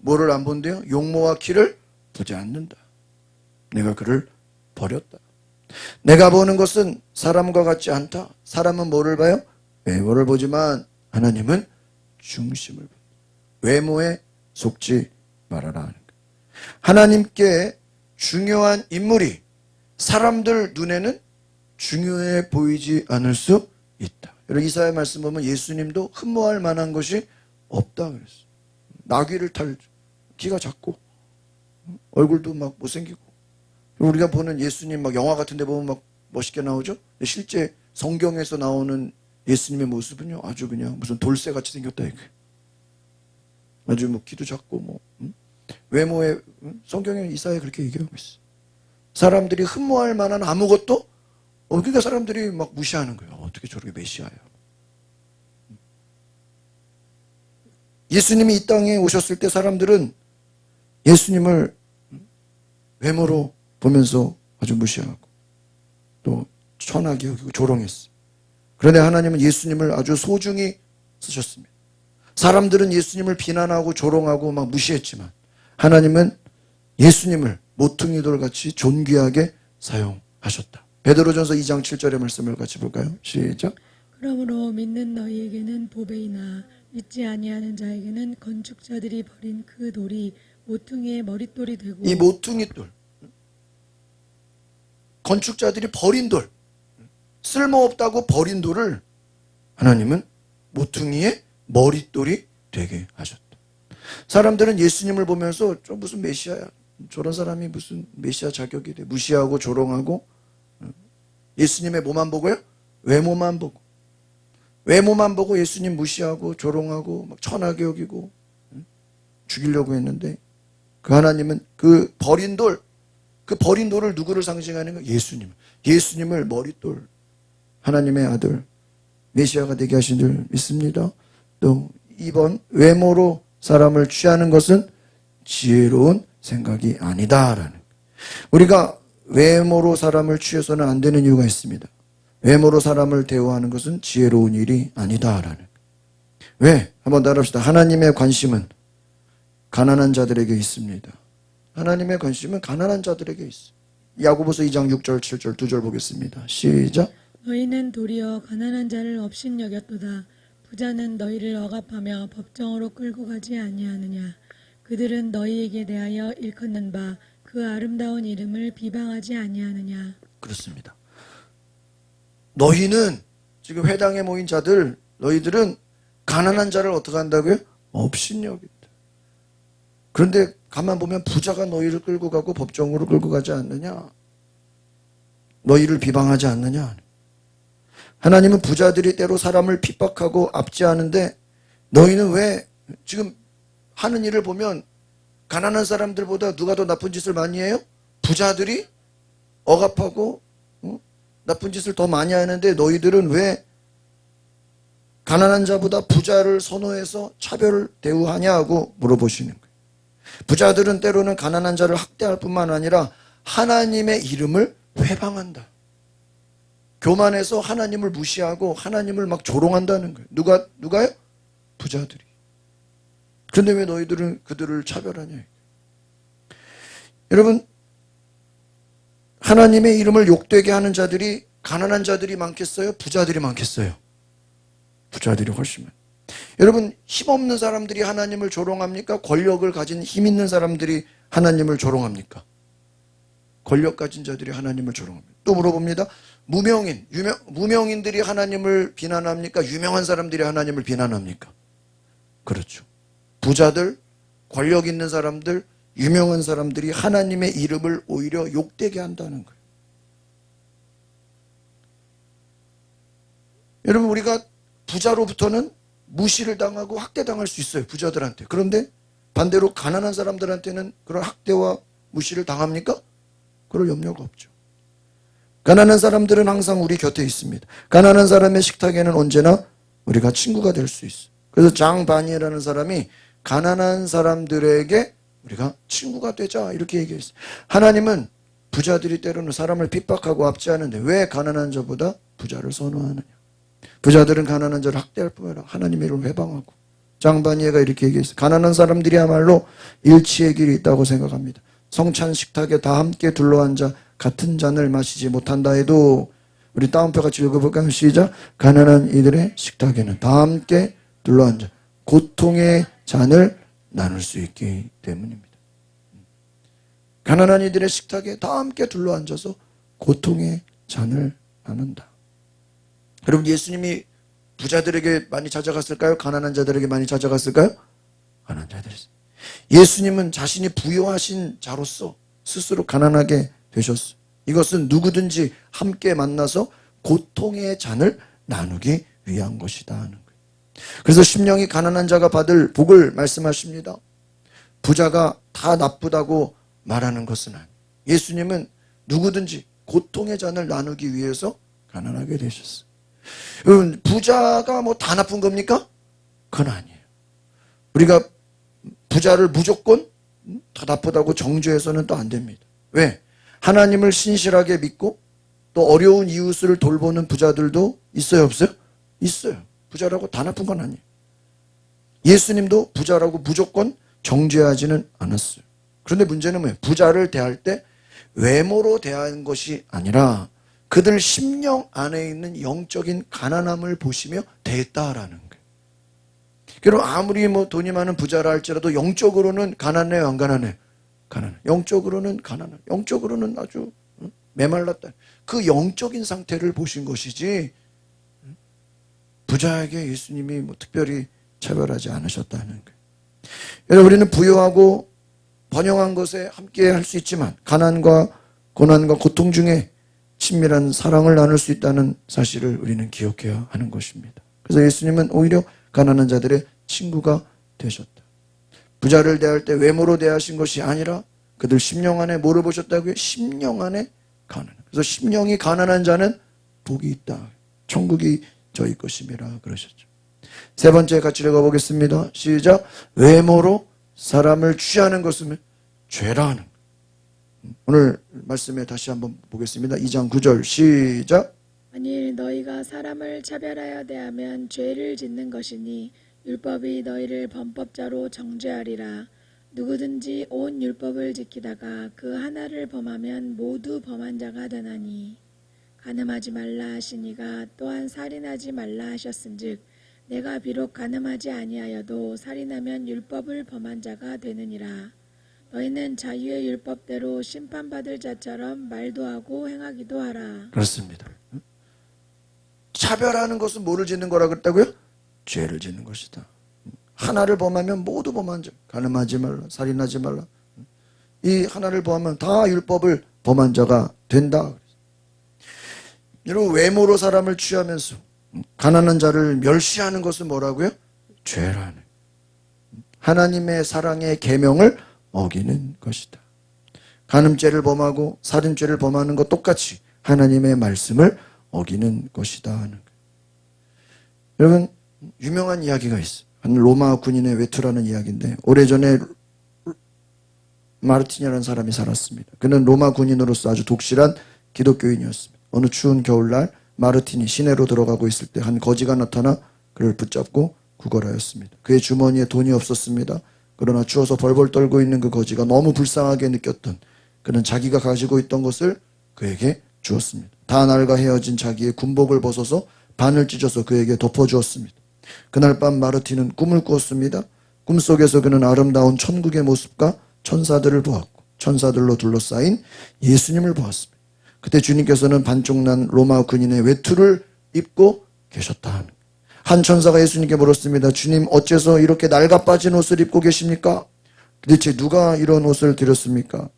뭐를 안 본대요? 용모와 키를 보지 않는다. 내가 그를 버렸다. 내가 보는 것은 사람과 같지 않다. 사람은 뭐를 봐요? 외모를 보지만 하나님은 중심을 봅니다. 외모에 속지 말아라 하는 거예요. 하나님께 중요한 인물이 사람들 눈에는 중요해 보이지 않을 수 있다. 여러분 이사야 말씀 보면 예수님도 흠모할 만한 것이 없다 그랬어요. 나귀를 탈 키가 작고 얼굴도 막 못생기고 우리가 보는 예수님 막 영화 같은 데 보면 막 멋있게 나오죠. 근데 실제 성경에서 나오는 예수님의 모습은요 아주 그냥 무슨 돌쇠같이 생겼다 이게. 아주 뭐 키도 작고 뭐 외모에 성경에 이사야 그렇게 얘기하고 있어. 사람들이 흠모할 만한 아무것도 그러니까 사람들이 막 무시하는 거예요. 어떻게 저렇게 메시아예요? 예수님이 이 땅에 오셨을 때 사람들은 예수님을 외모로 보면서 아주 무시하고 또 천하게 여기고 조롱했어요. 그런데 하나님은 예수님을 아주 소중히 쓰셨습니다. 사람들은 예수님을 비난하고 조롱하고 막 무시했지만 하나님은 예수님을 모퉁이돌같이 존귀하게 사용하셨다. 베드로전서 2장 7절의 말씀을 같이 볼까요? 시작. 그러므로 믿는 너희에게는 보배이나 믿지 아니하는 자에게는 건축자들이 버린 그 돌이 모퉁이의 머릿돌이 되고 이 모퉁이돌 건축자들이 버린 돌 쓸모없다고 버린 돌을 하나님은 모퉁이의 머릿돌이 되게 하셨다. 사람들은 예수님을 보면서 저 무슨 메시아야 저런 사람이 무슨 메시아 자격이 돼 무시하고 조롱하고 예수님의 뭐만 보고요? 외모만 보고 외모만 보고 예수님 무시하고 조롱하고 막 천하게 여기고 죽이려고 했는데 그 하나님은 그 버린 돌을 누구를 상징하는 거예요? 예수님을 머릿돌 하나님의 아들 메시아가 되게 하신 줄 믿습니다. 또 2번 외모로 사람을 취하는 것은 지혜로운 생각이 아니다라는 거예요. 우리가 외모로 사람을 취해서는 안 되는 이유가 있습니다. 외모로 사람을 대우하는 것은 지혜로운 일이 아니다라는 거예요. 왜? 한번 따라합시다. 하나님의 관심은 가난한 자들에게 있습니다. 하나님의 관심은 가난한 자들에게 있어요. 야고보서 2장 6절 7절 2절 보겠습니다. 시작. 너희는 도리어 가난한 자를 업신여겼도다. 부자는 너희를 억압하며 법정으로 끌고 가지 아니하느냐. 그들은 너희에게 대하여 일컫는 바 그 아름다운 이름을 비방하지 아니하느냐. 그렇습니다. 너희는 지금 회당에 모인 자들 너희들은 가난한 자를 어떻게 한다고요? 업신여긴다. 그런데 가만 보면 부자가 너희를 끌고 가고 법정으로 끌고 가지 않느냐. 너희를 비방하지 않느냐. 하나님은 부자들이 때로 사람을 핍박하고 압제하는데 너희는 왜 지금 하는 일을 보면 가난한 사람들보다 누가 더 나쁜 짓을 많이 해요? 부자들이 억압하고 나쁜 짓을 더 많이 하는데 너희들은 왜 가난한 자보다 부자를 선호해서 차별을 대우하냐고 물어보시는 거예요. 부자들은 때로는 가난한 자를 학대할 뿐만 아니라 하나님의 이름을 회방한다. 교만해서 하나님을 무시하고 하나님을 막 조롱한다는 거예요. 누가요? 부자들이. 그런데 왜 너희들은 그들을 차별하냐? 여러분, 하나님의 이름을 욕되게 하는 자들이 가난한 자들이 많겠어요? 부자들이 많겠어요? 부자들이 훨씬 많아요. 여러분, 힘없는 사람들이 하나님을 조롱합니까? 권력을 가진 힘 있는 사람들이 하나님을 조롱합니까? 권력 가진 자들이 하나님을 조롱합니다. 또 물어봅니다. 무명인들이 하나님을 비난합니까? 유명한 사람들이 하나님을 비난합니까? 그렇죠. 부자들, 권력 있는 사람들, 유명한 사람들이 하나님의 이름을 오히려 욕되게 한다는 거예요. 여러분, 우리가 부자로부터는 무시를 당하고 학대당할 수 있어요. 부자들한테. 그런데 반대로 가난한 사람들한테는 그런 학대와 무시를 당합니까? 그럴 염려가 없죠. 가난한 사람들은 항상 우리 곁에 있습니다. 가난한 사람의 식탁에는 언제나 우리가 친구가 될 수 있어요. 그래서 장바니라는 사람이 가난한 사람들에게 우리가 친구가 되자 이렇게 얘기했어요. 하나님은 부자들이 때로는 사람을 핍박하고 압제하는데 왜 가난한 자보다 부자를 선호하느냐. 부자들은 가난한 자를 학대할 뿐 아니라 하나님의 이름을 회방하고 장바니에가 이렇게 얘기했어요. 가난한 사람들이야말로 일치의 길이 있다고 생각합니다. 성찬 식탁에 다 함께 둘러앉아 같은 잔을 마시지 못한다 해도 우리 따옴표 같이 읽어볼까요? 시작. 가난한 이들의 식탁에는 다 함께 둘러앉아 고통의 잔을 나눌 수 있기 때문입니다. 가난한 이들의 식탁에 다 함께 둘러앉아서 고통의 잔을 나눈다. 여러분, 예수님이 부자들에게 많이 찾아갔을까요? 가난한 자들에게 많이 찾아갔을까요? 가난한 자들이. 예수님은 자신이 부유하신 자로서 스스로 가난하게 되셨어요. 이것은 누구든지 함께 만나서 고통의 잔을 나누기 위한 것이다 하는 거예요. 그래서 심령이 가난한 자가 받을 복을 말씀하십니다. 부자가 다 나쁘다고 말하는 것은 아니에요. 예수님은 누구든지 고통의 잔을 나누기 위해서 가난하게 되셨어요. 여러분, 부자가 뭐 다 나쁜 겁니까? 그건 아니에요. 우리가 부자를 무조건 다 나쁘다고 정죄해서는 또 안 됩니다. 왜? 하나님을 신실하게 믿고 또 어려운 이웃을 돌보는 부자들도 있어요, 없어요? 있어요. 부자라고 다 나쁜 건 아니에요. 예수님도 부자라고 무조건 정죄하지는 않았어요. 그런데 문제는 뭐예요? 부자를 대할 때 외모로 대한 것이 아니라 그들 심령 안에 있는 영적인 가난함을 보시며 대했다라는 거예요. 그럼 아무리 뭐 돈이 많은 부자라 할지라도 영적으로는 가난해요, 안 가난해요? 가난해. 영적으로는 가난해. 영적으로는 아주 메말랐다. 그 영적인 상태를 보신 것이지 부자에게 예수님이 뭐 특별히 차별하지 않으셨다는 거예요. 여러분, 우리는 부유하고 번영한 것에 함께 할 수 있지만 가난과 고난과 고통 중에 친밀한 사랑을 나눌 수 있다는 사실을 우리는 기억해야 하는 것입니다. 그래서 예수님은 오히려 가난한 자들의 친구가 되셨다. 부자를 대할 때 외모로 대하신 것이 아니라 그들 심령 안에 뭐를 보셨다고요? 심령 안에 가난. 그래서 심령이 가난한 자는 복이 있다. 천국이 저희 것임이라 그러셨죠. 세 번째 같이 읽어보겠습니다. 시작. 외모로 사람을 취하는 것은 죄라 하는. 오늘 말씀에 다시 한번 보겠습니다. 2장 9절 시작. 만일 너희가 사람을 차별하여 대하면 죄를 짓는 것이니 율법이 너희를 범법자로 정죄하리라. 누구든지 온 율법을 지키다가 그 하나를 범하면 모두 범한 자가 되나니 간음하지 말라 하시니가 또한 살인하지 말라 하셨은즉 내가 비록 간음하지 아니하여도 살인하면 율법을 범한 자가 되느니라. 너희는 자유의 율법대로 심판받을 자처럼 말도 하고 행하기도 하라. 그렇습니다. 차별하는 것은 뭐를 짓는 거라 그랬다고요? 죄를 짓는 것이다. 하나를 범하면 모두 범한 자. 간음하지 말라, 살인하지 말라. 이 하나를 범하면 다 율법을 범한 자가 된다. 여러분, 외모로 사람을 취하면서 가난한 자를 멸시하는 것은 뭐라고요? 죄라는. 하나님의 사랑의 계명을 어기는 것이다. 간음죄를 범하고 살인죄를 범하는 것 똑같이 하나님의 말씀을 어기는 것이다 하는 거예요. 여러분, 유명한 이야기가 있어요. 한 로마 군인의 외투라는 이야기인데 오래전에 마르틴이라는 사람이 살았습니다. 그는 로마 군인으로서 아주 독실한 기독교인이었습니다. 어느 추운 겨울날 마르틴이 시내로 들어가고 있을 때 한 거지가 나타나 그를 붙잡고 구걸하였습니다. 그의 주머니에 돈이 없었습니다. 그러나 추워서 벌벌 떨고 있는 그 거지가 너무 불쌍하게 느꼈던 그는 자기가 가지고 있던 것을 그에게 주었습니다. 다 날과 헤어진 자기의 군복을 벗어서 반을 찢어서 그에게 덮어주었습니다. 그날 밤 마르틴은 꿈을 꾸었습니다. 꿈속에서 그는 아름다운 천국의 모습과 천사들을 보았고 천사들로 둘러싸인 예수님을 보았습니다. 그때 주님께서는 반쪽 난 로마 군인의 외투를 입고 계셨다. 한 천사가 예수님께 물었습니다. 주님, 어째서 이렇게 낡아 빠진 옷을 입고 계십니까? 대체 누가 이런 옷을 드렸습니까?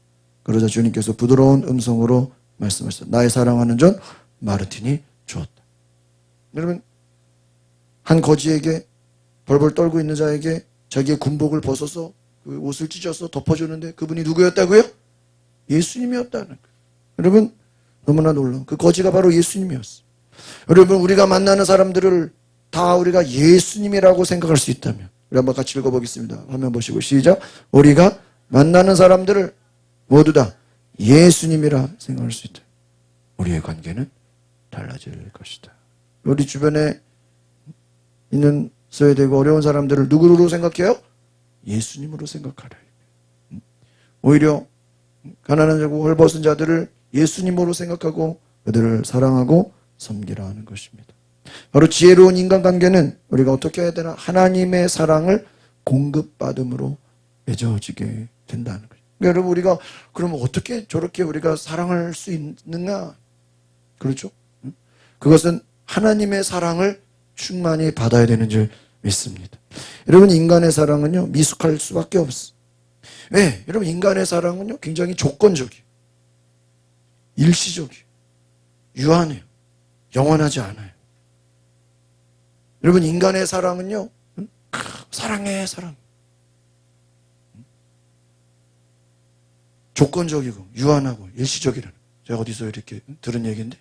그러자 주님께서 부드러운 음성으로 말씀하셨습니다. 나의 사랑하는 전 마르틴이 주었다. 여러분, 한 거지에게 벌벌 떨고 있는 자에게 자기의 군복을 벗어서 그 옷을 찢어서 덮어주는데 그분이 누구였다고요? 예수님이었다는 거예요. 여러분, 너무나 놀라운 그 거지가 바로 예수님이었어요. 여러분, 우리가 만나는 사람들을 다 우리가 예수님이라고 생각할 수 있다면 우리 한번 같이 읽어보겠습니다. 화면 보시고 시작. 우리가 만나는 사람들을 모두 다 예수님이라 생각할 수 있다. 우리의 관계는 달라질 것이다. 우리 주변에 있는 소외되고 어려운 사람들을 누구로 생각해요? 예수님으로 생각하라. 오히려 가난한 자고 헐벗은 자들을 예수님으로 생각하고 그들을 사랑하고 섬기라 하는 것입니다. 바로 지혜로운 인간관계는 우리가 어떻게 해야 되나? 하나님의 사랑을 공급받음으로 맺어지게 된다는 거죠. 그러니까 여러분, 우리가 그러면 어떻게 저렇게 우리가 사랑할 수 있는가? 그렇죠? 그것은 하나님의 사랑을 충만히 받아야 되는 줄 믿습니다. 여러분, 인간의 사랑은요, 미숙할 수밖에 없어. 왜? 여러분, 인간의 사랑은요, 굉장히 조건적이에요. 일시적이에요. 유한해요. 영원하지 않아요. 여러분, 인간의 사랑은요, 사랑해, 사랑. 조건적이고, 유한하고, 일시적이라는. 제가 어디서 이렇게 들은 얘기인데.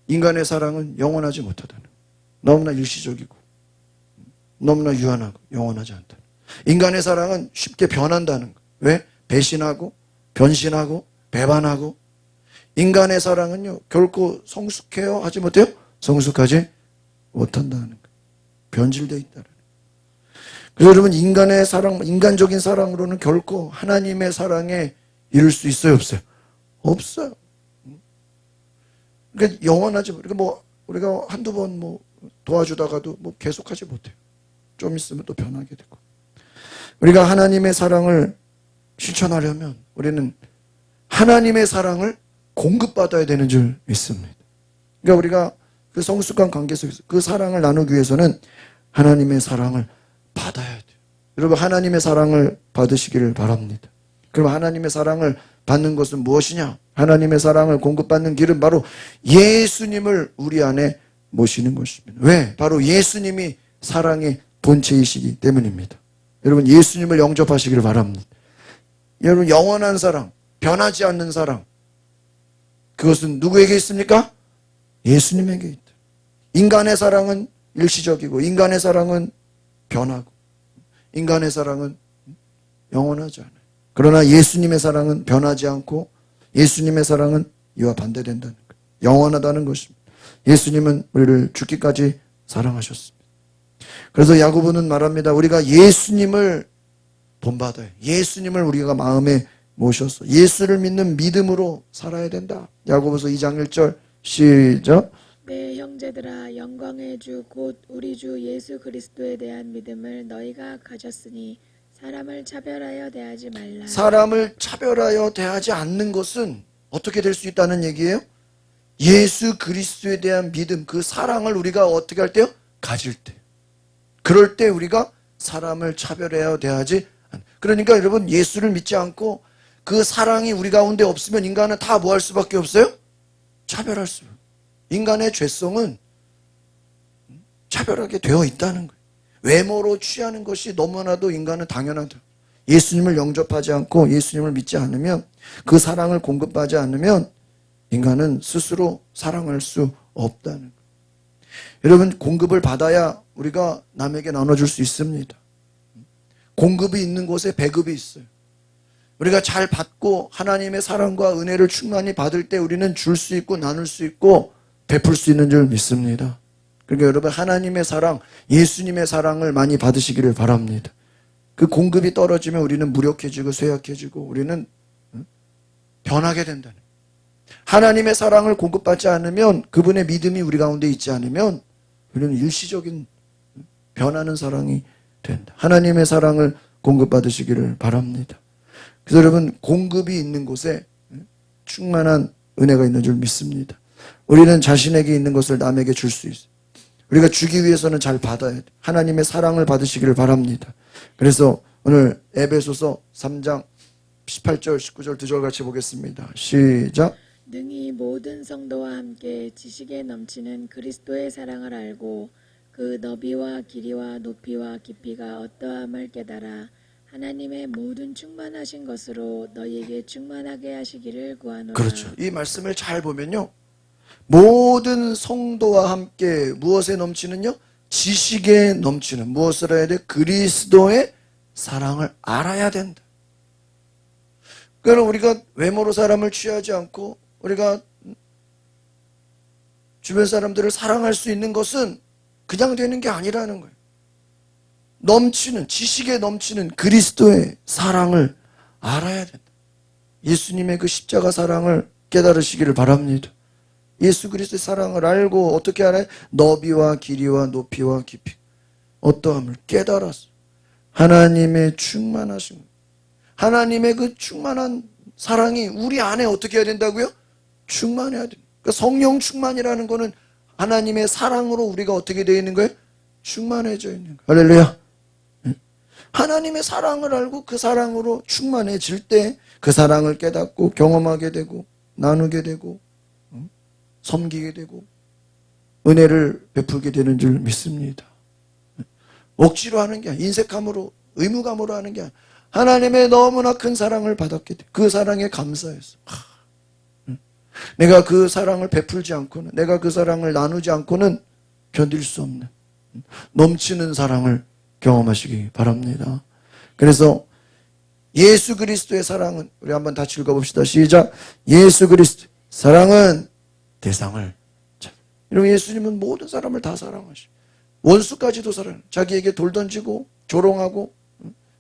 인간의 사랑은 영원하지 못하다는. 너무나 일시적이고, 너무나 유한하고, 영원하지 않다는. 인간의 사랑은 쉽게 변한다는 거. 왜? 배신하고, 변신하고, 배반하고. 인간의 사랑은요, 결코 성숙해요? 하지 못해요? 성숙하지 못한다는 거예요. 변질되어 있다는 거예요. 그래서 여러분, 인간의 사랑, 인간적인 사랑으로는 결코 하나님의 사랑에 이룰 수 있어요? 없어요? 없어요. 그러니까 영원하지, 그러니까 뭐, 우리가 한두 번 뭐 도와주다가도 뭐 계속하지 못해요. 좀 있으면 또 변하게 되고. 우리가 하나님의 사랑을 실천하려면 우리는 하나님의 사랑을 공급받아야 되는 줄 믿습니다. 그러니까 우리가 그 성숙한 관계 속에서 그 사랑을 나누기 위해서는 하나님의 사랑을 받아야 돼요. 여러분, 하나님의 사랑을 받으시기를 바랍니다. 그럼 하나님의 사랑을 받는 것은 무엇이냐? 하나님의 사랑을 공급받는 길은 바로 예수님을 우리 안에 모시는 것입니다. 왜? 바로 예수님이 사랑의 본체이시기 때문입니다. 여러분, 예수님을 영접하시기를 바랍니다. 여러분, 영원한 사랑, 변하지 않는 사랑, 그것은 누구에게 있습니까? 예수님에게 있다. 인간의 사랑은 일시적이고, 인간의 사랑은 변하고, 인간의 사랑은 영원하지 않아요. 그러나 예수님의 사랑은 변하지 않고, 예수님의 사랑은 이와 반대된다는 거예요. 영원하다는 것입니다. 예수님은 우리를 죽기까지 사랑하셨습니다. 그래서 야고보는 말합니다. 우리가 예수님을 본받아요. 예수님을 우리가 마음에 모셔서 예수를 믿는 믿음으로 살아야 된다. 야고보서 2장 1절 시작. 내 형제들아, 영광의 주 곧 우리 주 예수 그리스도에 대한 믿음을 너희가 가졌으니 사람을 차별하여 대하지 말라. 사람을 차별하여 대하지 않는 것은 어떻게 될 수 있다는 얘기예요? 예수 그리스도에 대한 믿음, 그 사랑을 우리가 어떻게 할 때요? 가질 때. 그럴 때 우리가 사람을 차별하여 대하지 않는. 그러니까 여러분, 예수를 믿지 않고 그 사랑이 우리 가운데 없으면 인간은 다 뭐 할 수밖에 없어요? 차별할 수. 인간의 죄성은 차별하게 되어 있다는 거예요. 외모로 취하는 것이 너무나도 인간은 당연하다. 예수님을 영접하지 않고 예수님을 믿지 않으면, 그 사랑을 공급하지 않으면 인간은 스스로 사랑할 수 없다는 거예요. 여러분, 공급을 받아야 우리가 남에게 나눠줄 수 있습니다. 공급이 있는 곳에 배급이 있어요. 우리가 잘 받고 하나님의 사랑과 은혜를 충만히 받을 때 우리는 줄 수 있고 나눌 수 있고 베풀 수 있는 줄 믿습니다. 그러니까 여러분, 하나님의 사랑, 예수님의 사랑을 많이 받으시기를 바랍니다. 그 공급이 떨어지면 우리는 무력해지고 쇠약해지고 우리는 변하게 된다는 거예요. 하나님의 사랑을 공급받지 않으면, 그분의 믿음이 우리 가운데 있지 않으면 우리는 일시적인 변하는 사랑이 된다. 하나님의 사랑을 공급받으시기를 바랍니다. 그래서 여러분, 공급이 있는 곳에 충만한 은혜가 있는 줄 믿습니다. 우리는 자신에게 있는 것을 남에게 줄 수 있어요. 우리가 주기 위해서는 잘 받아야 돼. 하나님의 사랑을 받으시기를 바랍니다. 그래서 오늘 에베소서 3장 18절 19절 2절 같이 보겠습니다. 시작. 능히 모든 성도와 함께 지식에 넘치는 그리스도의 사랑을 알고 그 너비와 길이와 높이와 깊이가 어떠함을 깨달아 하나님의 모든 충만하신 것으로 너희에게 충만하게 하시기를 구하노라. 그렇죠. 이 말씀을 잘 보면요, 모든 성도와 함께 무엇에 넘치는요? 지식에 넘치는, 무엇을 해야 돼? 그리스도의 사랑을 알아야 된다. 그러니까 우리가 외모로 사람을 취하지 않고 우리가 주변 사람들을 사랑할 수 있는 것은 그냥 되는 게 아니라는 거예요. 넘치는, 지식에 넘치는 그리스도의 사랑을 알아야 된다. 예수님의 그 십자가 사랑을 깨달으시기를 바랍니다. 예수 그리스도의 사랑을 알고 어떻게 알아요? 너비와 길이와 높이와 깊이 어떠함을 깨달았어. 하나님의 충만하신, 하나님의 그 충만한 사랑이 우리 안에 어떻게 해야 된다고요? 충만해야 됩니다. 그러니까 성령 충만이라는 거는 하나님의 사랑으로 우리가 어떻게 되어 있는 거예요? 충만해져 있는 거예요. 할렐루야. 하나님의 사랑을 알고 그 사랑으로 충만해질 때 그 사랑을 깨닫고 경험하게 되고 나누게 되고 섬기게 되고 은혜를 베풀게 되는 줄 믿습니다. 억지로 하는 게 아니라 인색함으로 의무감으로 하는 게 아니라 하나님의 너무나 큰 사랑을 받았기 때문에 그 사랑에 감사해서 내가 그 사랑을 베풀지 않고는, 내가 그 사랑을 나누지 않고는 견딜 수 없는 넘치는 사랑을 경험하시기 바랍니다. 그래서 예수 그리스도의 사랑은, 우리 한번 다 읽어봅시다. 시작. 예수 그리스도 사랑은 대상을, 여러분 예수님은 모든 사람을 다 사랑하시고 원수까지도 사랑해요. 자기에게 돌 던지고 조롱하고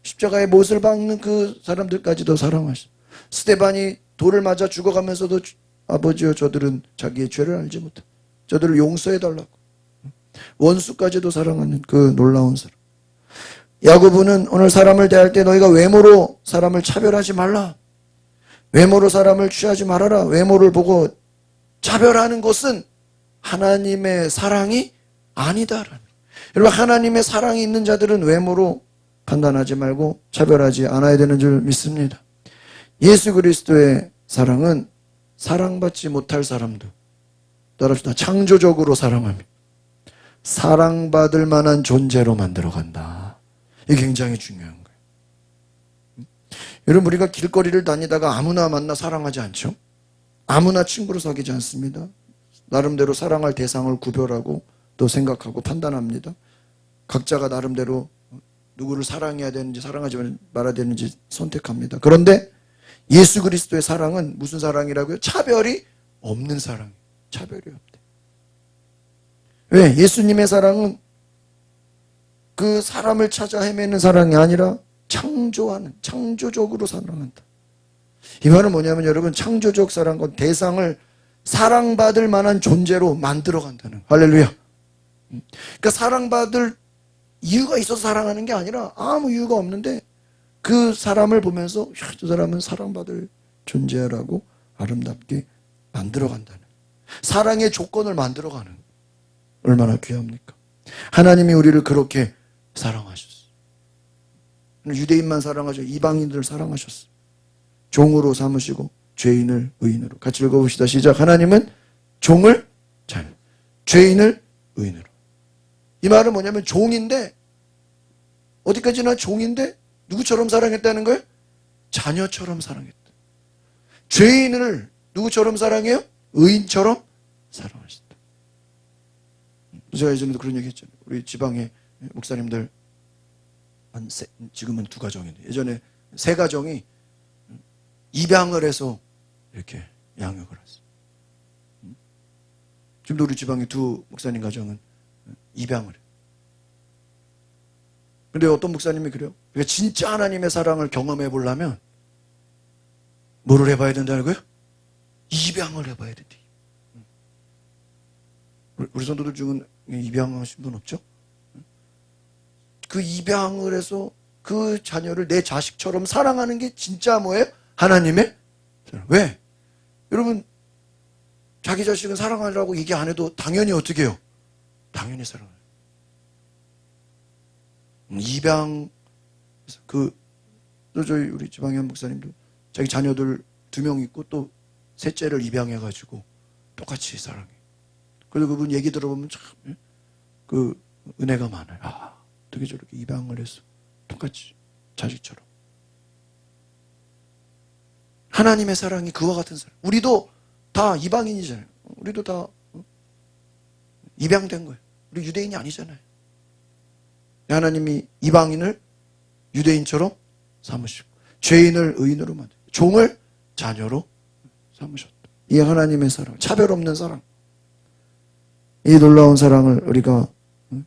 십자가에 못을 박는 그 사람들까지도 사랑하시고, 스데반이 돌을 맞아 죽어가면서도 아버지여 저들은 자기의 죄를 알지 못해, 저들을 용서해달라고 원수까지도 사랑하는 그 놀라운 사랑. 야고보는 오늘 사람을 대할 때 너희가 외모로 사람을 차별하지 말라, 외모로 사람을 취하지 말아라. 외모를 보고 차별하는 것은 하나님의 사랑이 아니다라는. 여러분 하나님의 사랑이 있는 자들은 외모로 판단하지 말고 차별하지 않아야 되는 줄 믿습니다. 예수 그리스도의 사랑은 사랑받지 못할 사람도, 따라합시다, 창조적으로 사랑하며 사랑받을 만한 존재로 만들어간다. 이게 굉장히 중요한 거예요. 여러분 우리가 길거리를 다니다가 아무나 만나 사랑하지 않죠? 아무나 친구로 사귀지 않습니다. 나름대로 사랑할 대상을 구별하고 또 생각하고 판단합니다. 각자가 나름대로 누구를 사랑해야 되는지 사랑하지 말아야 되는지 선택합니다. 그런데 예수 그리스도의 사랑은 무슨 사랑이라고요? 차별이 없는 사랑이에요. 차별이 없대. 왜? 예수님의 사랑은 그 사람을 찾아 헤매는 사랑이 아니라 창조하는, 창조적으로 사랑한다. 이 말은 뭐냐면 여러분, 창조적 사랑은 대상을 사랑받을 만한 존재로 만들어간다는 거예요. 할렐루야. 그러니까 사랑받을 이유가 있어서 사랑하는 게 아니라 아무 이유가 없는데 그 사람을 보면서 저 사람은 사랑받을 존재라고 아름답게 만들어간다는, 사랑의 조건을 만들어가는, 얼마나 귀합니까? 하나님이 우리를 그렇게 사랑하셨어요. 유대인만 사랑하죠. 이방인들을 사랑하셨어요. 종으로 삼으시고 죄인을 의인으로. 같이 읽어봅시다. 시작. 하나님은 종을 자녀, 죄인을 의인으로. 이 말은 뭐냐면 종인데, 어디까지나 종인데 누구처럼 사랑했다는 거예요? 자녀처럼 사랑했다. 죄인을 누구처럼 사랑해요? 의인처럼 사랑하셨다. 제가 예전에도 그런 얘기 했잖아요. 우리 지방의 목사님들 지금은 2가정인데 예전에 3가정이 입양을 해서 이렇게 양육을 했어요. 지금도 우리 지방의 2 목사님 가정은 입양을 해요. 근데 어떤 목사님이 그래요? 그러니까 진짜 하나님의 사랑을 경험해 보려면 뭐를 해봐야 된다는 거예요? 입양을 해봐야 된대. 우리 성도들 중은 입양하신 분 없죠? 그 입양을 해서 그 자녀를 내 자식처럼 사랑하는 게 진짜 뭐예요? 하나님의 사랑. 왜? 여러분 자기 자식은 사랑하라고 얘기 안 해도 당연히 어떻게 해요? 당연히 사랑해요. 입양, 또 저희 우리 지방의 한 목사님도 자기 자녀들 2명 있고 또 셋째를 입양해가지고 똑같이 사랑해. 그래서 그분 얘기 들어보면 참 그 은혜가 많아요. 아, 어떻게 저렇게 입양을 해서 똑같이 자식처럼. 하나님의 사랑이 그와 같은 사랑. 우리도 다 이방인이잖아요. 우리도 다 입양된 거예요. 우리 유대인이 아니잖아요. 하나님이 이방인을 유대인처럼 삼으시고 죄인을 의인으로 만들고 종을 자녀로 삼으셨다. 이 하나님의 사랑, 차별 없는 사랑, 이 놀라운 사랑을 우리가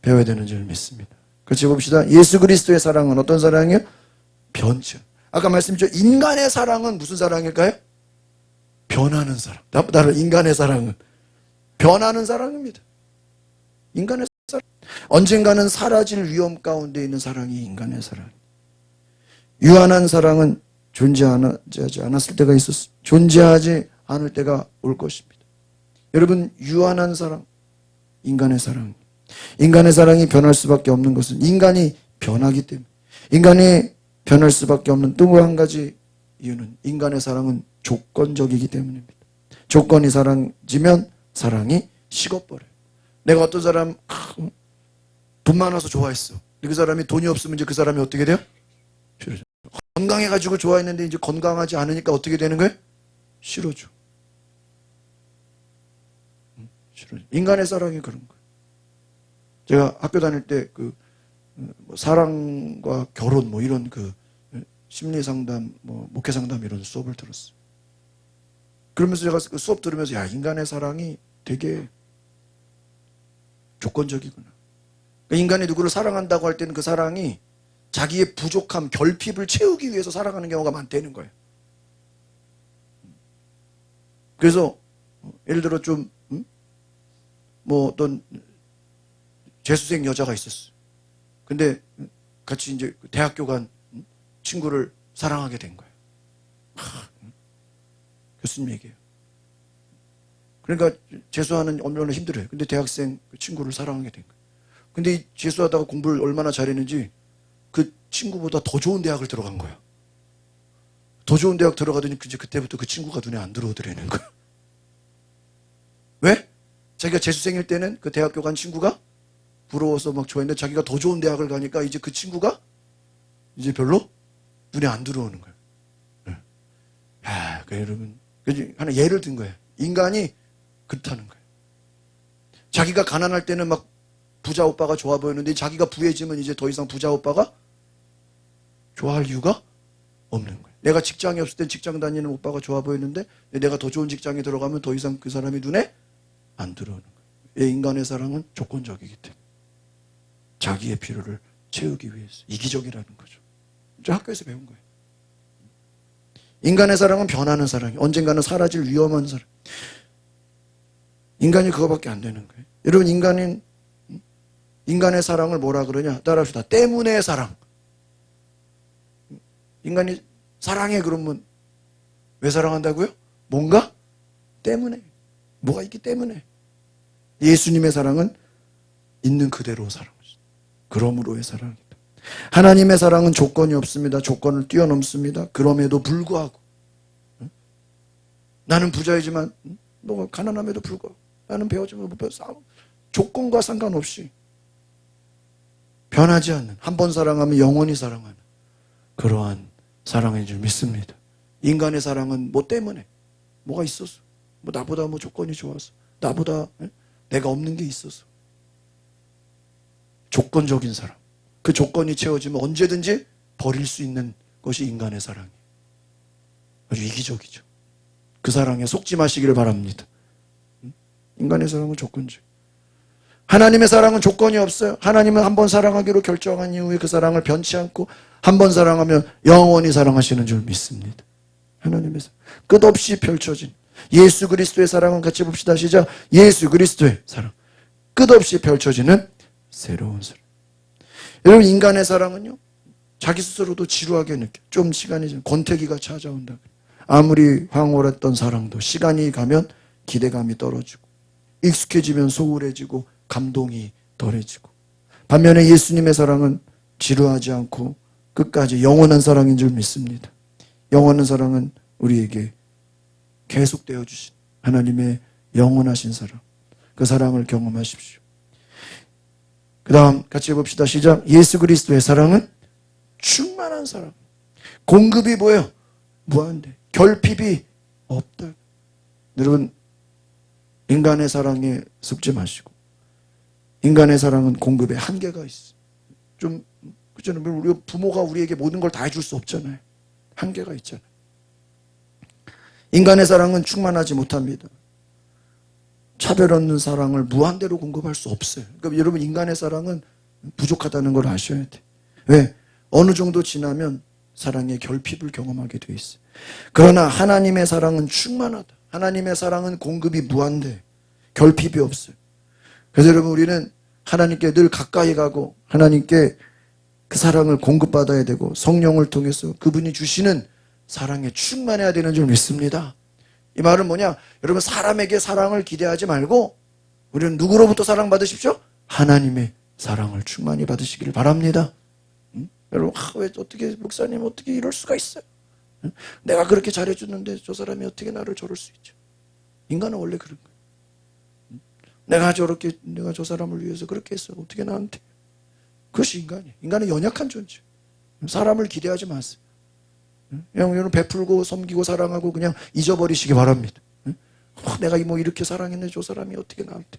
배워야 되는 줄 믿습니다. 같이 봅시다. 예수 그리스도의 사랑은 어떤 사랑이에요? 변치. 아까 말씀드렸죠. 인간의 사랑은 무슨 사랑일까요? 변하는 사랑. 다른 인간의 사랑은 변하는 사랑입니다. 인간의 사랑. 언젠가는 사라질 위험 가운데 있는 사랑이 인간의 사랑. 유한한 사랑은 존재하지 않았을 때가 있었어. 존재하지 않을 때가 올 것입니다. 여러분, 유한한 사랑, 인간의 사랑. 인간의 사랑이 변할 수밖에 없는 것은 인간이 변하기 때문에. 인간이 변할 수밖에 없는 또 한 가지 이유는 인간의 사랑은 조건적이기 때문입니다. 조건이 사라지면 사랑이 식어버려요. 내가 어떤 사람 돈 많아서 좋아했어. 그 사람이 돈이 없으면 이제 그 사람이 어떻게 돼요? 싫어져. 건강해가지고 좋아했는데 이제 건강하지 않으니까 어떻게 되는 거예요? 싫어져. 싫어져. 인간의 사랑이 그런 거예요. 제가 학교 다닐 때 사랑과 결혼 이런 심리 상담, 목회 상담 이런 수업을 들었어요. 그러면서 제가 그 수업 들으면서 야, 인간의 사랑이 되게 조건적이구나. 그러니까 인간이 누구를 사랑한다고 할 때는 그 사랑이 자기의 부족함, 결핍을 채우기 위해서 사랑하는 경우가 많다는 거예요. 그래서 예를 들어 어떤 재수생 여자가 있었어. 근데 같이 이제 대학교 간 친구를 사랑하게 된 거예요. 교수님 얘기해요. 그러니까 재수하는 얼마나 힘들어요. 근데 대학생 친구를 사랑하게 된 거예요. 근데 이 재수하다가 공부를 얼마나 잘했는지 그 친구보다 더 좋은 대학을 들어간 거야. 더 좋은 대학 들어가더니 이제 그때부터 그 친구가 눈에 안 들어오더라는 거야. 왜? 자기가 재수생일 때는 그 대학교 간 친구가 부러워서 막 좋아했는데 자기가 더 좋은 대학을 가니까 이제 그 친구가 이제 별로 눈에 안 들어오는 거예요. 야, 여러분, 하나 예를 든 거예요. 인간이 그렇다는 거예요. 자기가 가난할 때는 막 부자 오빠가 좋아 보였는데 자기가 부해지면 이제 더 이상 부자 오빠가 좋아할 이유가 없는 거예요. 내가 직장이 없을 땐 직장 다니는 오빠가 좋아 보였는데 내가 더 좋은 직장에 들어가면 더 이상 그 사람이 눈에 안 들어오는 거예요. 인간의 사랑은 조건적이기 때문에 자기의 필요를 채우기 위해서 이기적이라는 거죠. 저 학교에서 배운 거예요. 인간의 사랑은 변하는 사랑이에요. 언젠가는 사라질 위험한 사랑. 인간이 그거밖에 안 되는 거예요. 여러분, 인간의 사랑을 뭐라 그러냐? 따라합시다. 때문에 사랑. 인간이 사랑해 그러면 왜 사랑한다고요? 뭔가 때문에. 뭐가 있기 때문에. 예수님의 사랑은 있는 그대로 사랑하시다. 그러므로의 사랑이다. 하나님의 사랑은 조건이 없습니다. 조건을 뛰어넘습니다. 그럼에도 불구하고 나는 부자이지만 너가 가난함에도 불구하고 나는 배우지만 못 배워. 조건과 상관없이 변하지 않는, 한 번 사랑하면 영원히 사랑하는 그러한 사랑인 줄 믿습니다. 인간의 사랑은 뭐 때문에 뭐가 있어서 나보다 조건이 좋아서 나보다 내가 없는 게 있어서 조건적인 사랑. 그 조건이 채워지면 언제든지 버릴 수 있는 것이 인간의 사랑이에요. 아주 이기적이죠. 그 사랑에 속지 마시기를 바랍니다. 인간의 사랑은 조건적. 하나님의 사랑은 조건이 없어요. 하나님은 한 번 사랑하기로 결정한 이후에 그 사랑을 변치 않고 한 번 사랑하면 영원히 사랑하시는 줄 믿습니다. 하나님의 사랑. 끝없이 펼쳐진 예수 그리스도의 사랑은 같이 봅시다. 시작. 예수 그리스도의 사랑. 끝없이 펼쳐지는 새로운 사랑. 여러분, 인간의 사랑은요, 자기 스스로도 지루하게 느껴. 좀 시간이 지나면 권태기가 찾아온다. 아무리 황홀했던 사랑도 시간이 가면 기대감이 떨어지고 익숙해지면 소홀해지고 감동이 덜해지고. 반면에 예수님의 사랑은 지루하지 않고 끝까지 영원한 사랑인 줄 믿습니다. 영원한 사랑은 우리에게 계속되어 주신 하나님의 영원하신 사랑. 그 사랑을 경험하십시오. 그 다음 같이 해봅시다. 시작. 예수 그리스도의 사랑은 충만한 사랑. 공급이 뭐예요? 무한대. 결핍이 없다. 여러분, 인간의 사랑에 속지 마시고 인간의 사랑은 공급에 한계가 있어. 좀 그렇잖아요. 우리 부모가 우리에게 모든 걸 다 해줄 수 없잖아요. 한계가 있잖아요. 인간의 사랑은 충만하지 못합니다. 차별 없는 사랑을 무한대로 공급할 수 없어요. 그러니까 여러분, 인간의 사랑은 부족하다는 걸 아셔야 돼. 왜? 어느 정도 지나면 사랑의 결핍을 경험하게 돼 있어요. 그러나 하나님의 사랑은 충만하다. 하나님의 사랑은 공급이 무한대. 결핍이 없어요. 그래서 여러분 우리는 하나님께 늘 가까이 가고 하나님께 그 사랑을 공급받아야 되고 성령을 통해서 그분이 주시는 사랑에 충만해야 되는 줄 믿습니다. 이 말은 뭐냐? 여러분 사람에게 사랑을 기대하지 말고 우리는 누구로부터 사랑받으십시오? 하나님의 사랑을 충만히 받으시기를 바랍니다. 여러분 왜 어떻게 목사님 어떻게 이럴 수가 있어요? 내가 그렇게 잘해주는데 저 사람이 어떻게 나를 저럴 수 있죠? 인간은 원래 그런 거예요. 내가 저 사람을 위해서 그렇게 했어. 어떻게 나한테? 그것이 인간이에요. 인간은 연약한 존재. 사람을 기대하지 마세요. 여러분 베풀고 섬기고 사랑하고 그냥 잊어버리시기 바랍니다. 내가 뭐 이렇게 사랑했는데 저 사람이 어떻게 나한테?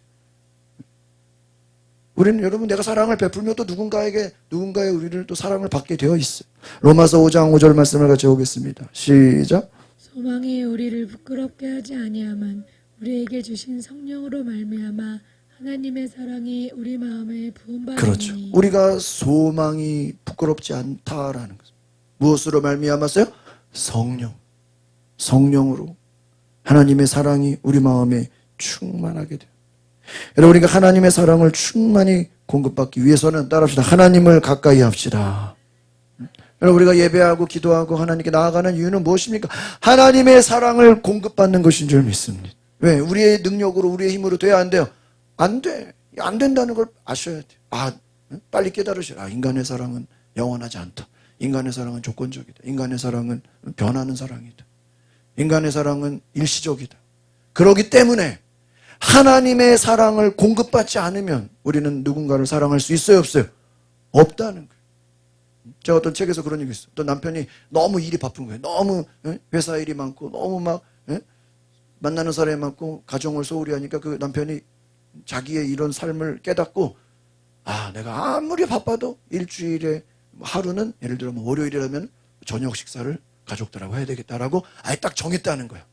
우리는 여러분 내가 사랑을 베풀면 또 누군가의 우리를 또 사랑을 받게 되어 있어요. 로마서 5장 5절 말씀을 같이 보겠습니다. 시작. 소망이 우리를 부끄럽게 하지 아니하만 우리에게 주신 성령으로 말미암아 하나님의 사랑이 우리 마음에 부음받으니. 그렇죠. 우리가 소망이 부끄럽지 않다라는 것. 무엇으로 말미암았어요? 성령으로 하나님의 사랑이 우리 마음에 충만하게 돼요. 여러분 우리가 하나님의 사랑을 충만히 공급받기 위해서는 따라합시다. 하나님을 가까이 합시다. 여러분 우리가 예배하고 기도하고 하나님께 나아가는 이유는 무엇입니까? 하나님의 사랑을 공급받는 것인 줄 믿습니다. 왜? 우리의 능력으로 우리의 힘으로 돼야 안 돼요? 안 돼. 안 된다는 걸 아셔야 돼요. 빨리 깨달으시라. 인간의 사랑은 영원하지 않다. 인간의 사랑은 조건적이다. 인간의 사랑은 변하는 사랑이다. 인간의 사랑은 일시적이다. 그렇기 때문에 하나님의 사랑을 공급받지 않으면 우리는 누군가를 사랑할 수 있어요? 없어요? 없다는 거예요. 제가 어떤 책에서 그런 얘기 있어요. 어떤 남편이 너무 일이 바쁜 거예요. 너무 회사 일이 많고 너무 막 만나는 사람이 많고 가정을 소홀히 하니까 그 남편이 자기의 이런 삶을 깨닫고 내가 아무리 바빠도 일주일에 하루는 예를 들어 월요일이라면 저녁 식사를 가족들하고 해야 되겠다라고 아예 딱 정했다는 거야.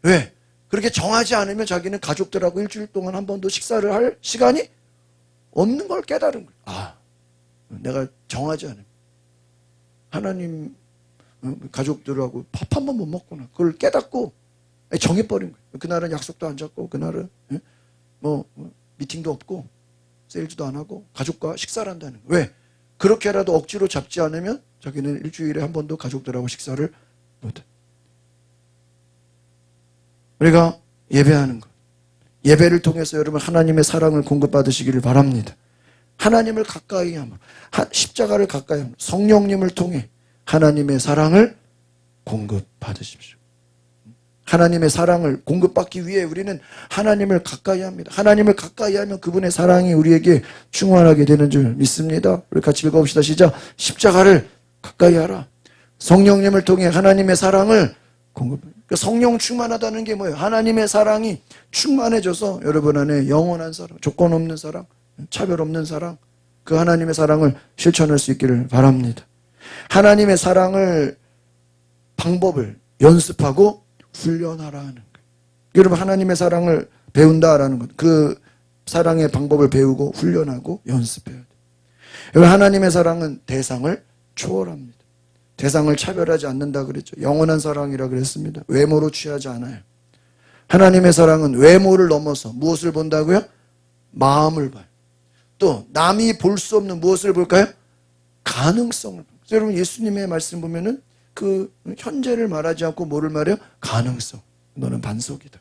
왜? 그렇게 정하지 않으면 자기는 가족들하고 일주일 동안 한 번도 식사를 할 시간이 없는 걸 깨달은 거야. 내가 정하지 않으면 하나님 가족들하고 밥 한 번 못 먹구나. 그걸 깨닫고 정해버린 거야. 그날은 약속도 안 잡고 그날은 미팅도 없고 세일즈도 안 하고 가족과 식사를 한다는 거야. 왜? 그렇게라도 억지로 잡지 않으면 자기는 일주일에 한 번도 가족들하고 식사를 못해. 우리가 예배하는 것. 예배를 통해서 여러분 하나님의 사랑을 공급받으시기를 바랍니다. 하나님을 가까이 함으로, 십자가를 가까이 함으로 성령님을 통해 하나님의 사랑을 공급받으십시오. 하나님의 사랑을 공급받기 위해 우리는 하나님을 가까이 합니다. 하나님을 가까이 하면 그분의 사랑이 우리에게 충만하게 되는 줄 믿습니다. 우리 같이 읽어봅시다. 시작. 십자가를 가까이 하라. 성령님을 통해 하나님의 사랑을 공급합니다. 성령 충만하다는 게 뭐예요? 하나님의 사랑이 충만해져서 여러분 안에 영원한 사랑, 조건 없는 사랑, 차별 없는 사랑, 그 하나님의 사랑을 실천할 수 있기를 바랍니다. 하나님의 사랑을 방법을 연습하고 훈련하라는 거예요. 여러분 하나님의 사랑을 배운다라는 것, 그 사랑의 방법을 배우고 훈련하고 연습해야 돼요. 여러분 하나님의 사랑은 대상을 초월합니다. 대상을 차별하지 않는다 그랬죠. 영원한 사랑이라 그랬습니다. 외모로 취하지 않아요. 하나님의 사랑은 외모를 넘어서 무엇을 본다고요? 마음을 봐요. 또 남이 볼 수 없는 무엇을 볼까요? 가능성을 봐요. 여러분 예수님의 말씀 보면은 그 현재를 말하지 않고 뭐를 말해요? 가능성. 너는 반석이다.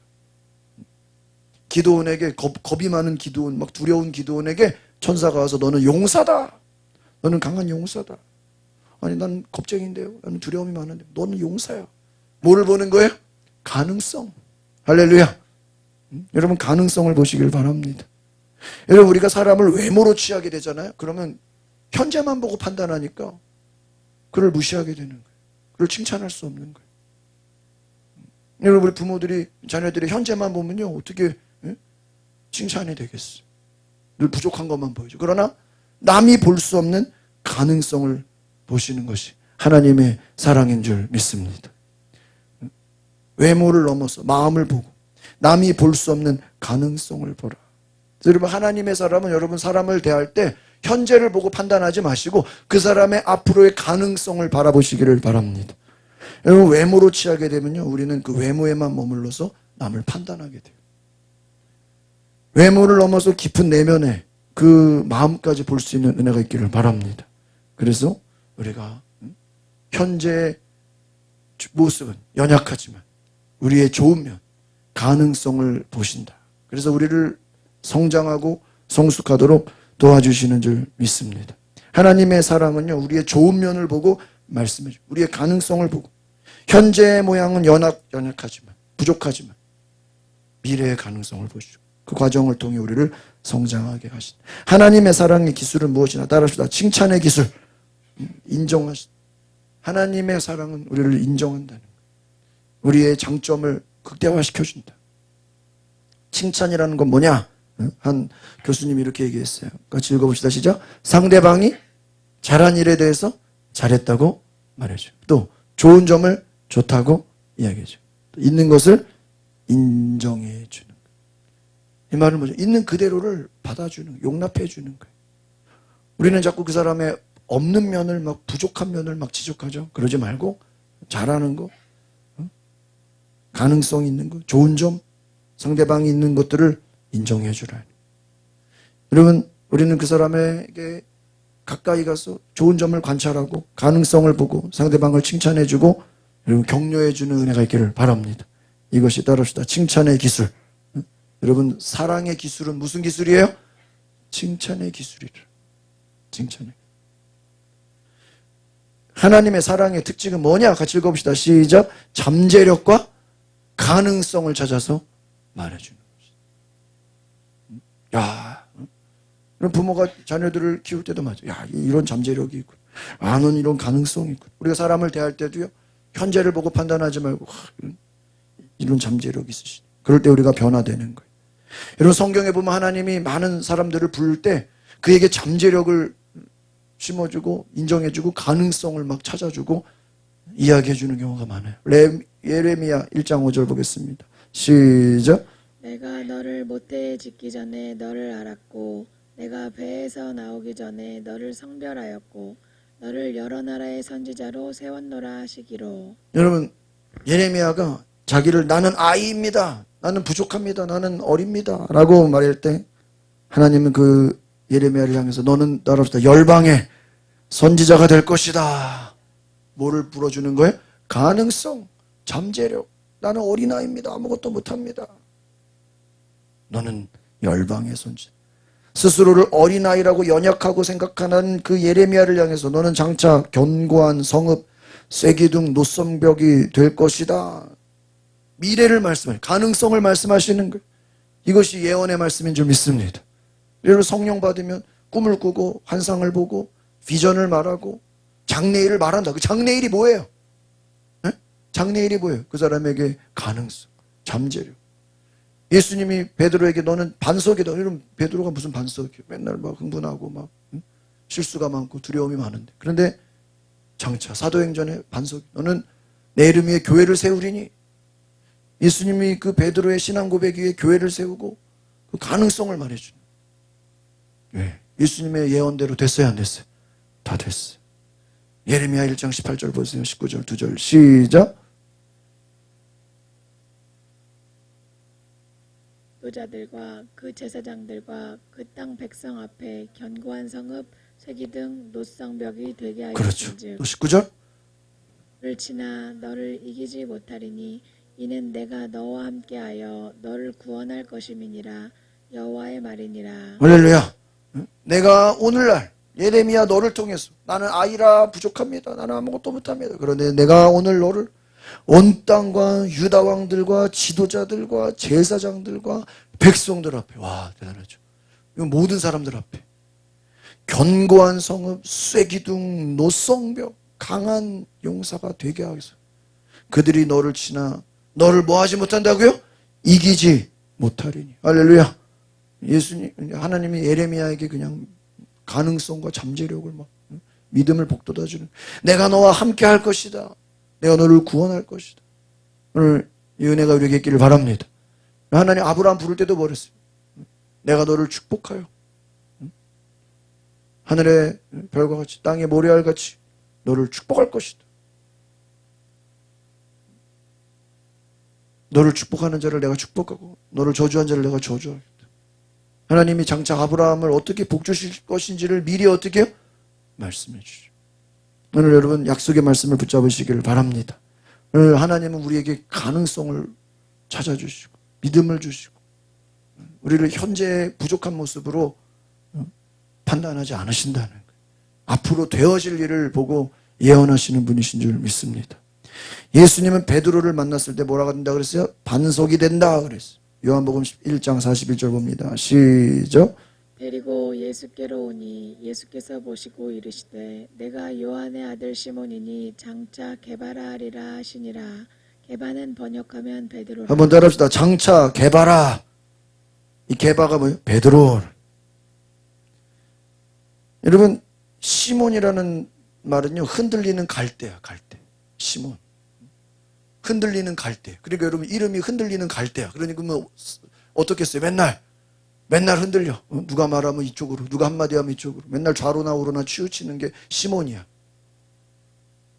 기드온에게 겁이 많은 기드온, 막 두려운 기드온에게 천사가 와서 너는 용사다. 너는 강한 용사다. 아니 난 겁쟁인데요. 나는 두려움이 많은데 너는 용사야. 뭐를 보는 거예요? 가능성. 할렐루야. 여러분 가능성을 보시길 바랍니다. 여러분 우리가 사람을 외모로 취하게 되잖아요. 그러면 현재만 보고 판단하니까 그를 무시하게 되는 거예요. 그를 칭찬할 수 없는 거예요. 여러분 우리 부모들이 자녀들의 현재만 보면요 어떻게 칭찬이 되겠어요. 늘 부족한 것만 보여줘. 그러나 남이 볼 수 없는 가능성을 보시는 것이 하나님의 사랑인 줄 믿습니다. 외모를 넘어서 마음을 보고 남이 볼 수 없는 가능성을 보라. 여러분 하나님의 사람은 여러분 사람을 대할 때 현재를 보고 판단하지 마시고 그 사람의 앞으로의 가능성을 바라보시기를 바랍니다. 여러분 외모로 취하게 되면요 우리는 그 외모에만 머물러서 남을 판단하게 돼요. 외모를 넘어서 깊은 내면에 그 마음까지 볼 수 있는 은혜가 있기를 바랍니다. 그래서 우리가 현재의 모습은 연약하지만 우리의 좋은 면, 가능성을 보신다. 그래서 우리를 성장하고 성숙하도록 도와주시는 줄 믿습니다. 하나님의 사랑은요, 우리의 좋은 면을 보고 말씀해 줍니다. 우리의 가능성을 보고, 현재의 모양은 연약하지만, 부족하지만 미래의 가능성을 보시고 그 과정을 통해 우리를 성장하게 하신다. 하나님의 사랑의 기술은 무엇이나 따라합시다. 칭찬의 기술, 인정하신다. 하나님의 사랑은 우리를 인정한다는 거예요. 우리의 장점을 극대화시켜준다. 칭찬이라는 건 뭐냐? 한 교수님이 이렇게 얘기했어요. 같이 읽어봅시다. 시작. 상대방이 잘한 일에 대해서 잘했다고 말해줘요. 또 좋은 점을 좋다고 이야기해줘요. 또 있는 것을 인정해주는 거예요. 이 말은 뭐죠? 있는 그대로를 받아주는 거예요. 용납해주는 거예요. 우리는 자꾸 그 사람의 없는 면을 막, 부족한 면을 막 지적하죠. 그러지 말고 잘하는 거, 가능성 있는 거, 좋은 점, 상대방이 있는 것들을 인정해 주라. 여러분, 우리는 그 사람에게 가까이 가서 좋은 점을 관찰하고 가능성을 보고 상대방을 칭찬해 주고 여러분 격려해 주는 은혜가 있기를 바랍니다. 이것이 따릅시다. 칭찬의 기술. 여러분, 사랑의 기술은 무슨 기술이에요? 칭찬의 기술이라. 칭찬의. 하나님의 사랑의 특징은 뭐냐? 같이 읽어봅시다. 시작. 잠재력과 가능성을 찾아서 말해주는 것이다. 야, 그럼 부모가 자녀들을 키울 때도 맞아. 야, 이런 잠재력이 있고, 아, 넌 이런 가능성이 있고. 우리가 사람을 대할 때도요, 현재를 보고 판단하지 말고, 이런 잠재력이 있으시다. 그럴 때 우리가 변화되는 거예요. 여러분, 성경에 보면 하나님이 많은 사람들을 부를 때 그에게 잠재력을 심어주고 인정해주고 가능성을 막 찾아주고 이야기해주는 경우가 많아요. 예레미야 1장 5절 보겠습니다. 시작. 내가 너를 모태에 짓기 전에 너를 알았고 내가 배에서 나오기 전에 너를 성별하였고 너를 여러 나라의 선지자로 세웠노라 하시기로. 여러분, 예레미야가 자기를 나는 아이입니다. 나는 부족합니다. 나는 어립니다. 라고 말할 때 하나님은 그 예레미야를 향해서 너는 따라합시다. 열방의 선지자가 될 것이다. 뭐를 불어주는 거예요? 가능성, 잠재력. 나는 어린아이입니다. 아무것도 못합니다. 너는 열방의 선지자. 스스로를 어린아이라고 연약하고 생각하는 그 예레미야를 향해서 너는 장차 견고한 성읍, 쇠기둥, 노성벽이 될 것이다. 미래를 말씀하시는, 가능성을 말씀하시는 거예요. 이것이 예언의 말씀인 줄 믿습니다. 여러분, 성령 받으면 꿈을 꾸고 환상을 보고 비전을 말하고 장래일을 말한다. 그 장래일이 뭐예요? 네? 장래일이 뭐예요? 그 사람에게 가능성, 잠재력. 예수님이 베드로에게 너는 반석이다. 이러면 베드로가 무슨 반석이에요? 맨날 막 흥분하고 막 실수가 많고 두려움이 많은데. 그런데 장차 사도행전의 반석, 너는 내 이름 위에 교회를 세우리니. 예수님이 그 베드로의 신앙 고백 위에 교회를 세우고 그 가능성을 말해주는. 네. 예수님의 예언대로 됐어요, 안 됐어요? 다 됐어요. 예레미야 1장 18절 보세요. 19절 2절 시작. 도자들과 그 제사장들과 그 땅 백성 앞에 견고한 성읍 쇠기둥 노성벽이 되게 그렇죠. 하였은즉 또 19절. 너를 치나 너를 이기지 못하리니 이는 내가 너와 함께하여 너를 구원할 것임이니라 여호와의 말이니라. 할렐루야. 내가 오늘날 예레미야 너를 통해서 나는 아이라 부족합니다. 나는 아무것도 못합니다. 그런데 내가 오늘 너를 온 땅과 유다 왕들과 지도자들과 제사장들과 백성들 앞에, 와 대단하죠. 이건 모든 사람들 앞에 견고한 성읍, 쇠기둥, 노성벽, 강한 용사가 되게 하겠어. 그들이 너를 치나 너를 뭐 하지 못한다고요? 이기지 못하리니. 할렐루야. 예수님, 하나님이 예레미야에게 그냥 가능성과 잠재력을 막 믿음을 복돋아주는. 내가 너와 함께 할 것이다. 내가 너를 구원할 것이다. 오늘 이 은혜가 우리에게 있기를 바랍니다. 하나님 아브라함 부를 때도 뭐랬어요? 내가 너를 축복하여 하늘의 별과 같이 땅의 모래알 같이 너를 축복할 것이다. 너를 축복하는 자를 내가 축복하고 너를 저주한 자를 내가 저주하겠다. 하나님이 장차 아브라함을 어떻게 복주실 것인지를 미리 어떻게 해요? 말씀해 주시죠. 오늘 여러분 약속의 말씀을 붙잡으시기를 바랍니다. 오늘 하나님은 우리에게 가능성을 찾아주시고 믿음을 주시고 우리를 현재의 부족한 모습으로 판단하지 않으신다는 거예요. 앞으로 되어질 일을 보고 예언하시는 분이신 줄 믿습니다. 예수님은 베드로를 만났을 때 뭐라고 한다 그랬어요? 반석이 된다 그랬어요. 요한복음 1장 41절 봅니다. 시작. 데리고 예수께로 오니 예수께서 보시고 이르시되 내가 요한의 아들 시몬이니 장차 게바라 하리라 하시니라. 게바는 번역하면 베드로라. 한번 따라합시다. 장차 게바라. 이 게바가 뭐예요? 베드로. 여러분 시몬이라는 말은요 흔들리는 갈대야. 갈대. 시몬. 흔들리는 갈대. 그러니까 여러분 이름이 흔들리는 갈대야. 그러니까 뭐 어떻게 했어요? 맨날 흔들려. 누가 말하면 이쪽으로, 누가 한마디 하면 이쪽으로. 맨날 좌로나 우로나 치우치는 게 시몬이야.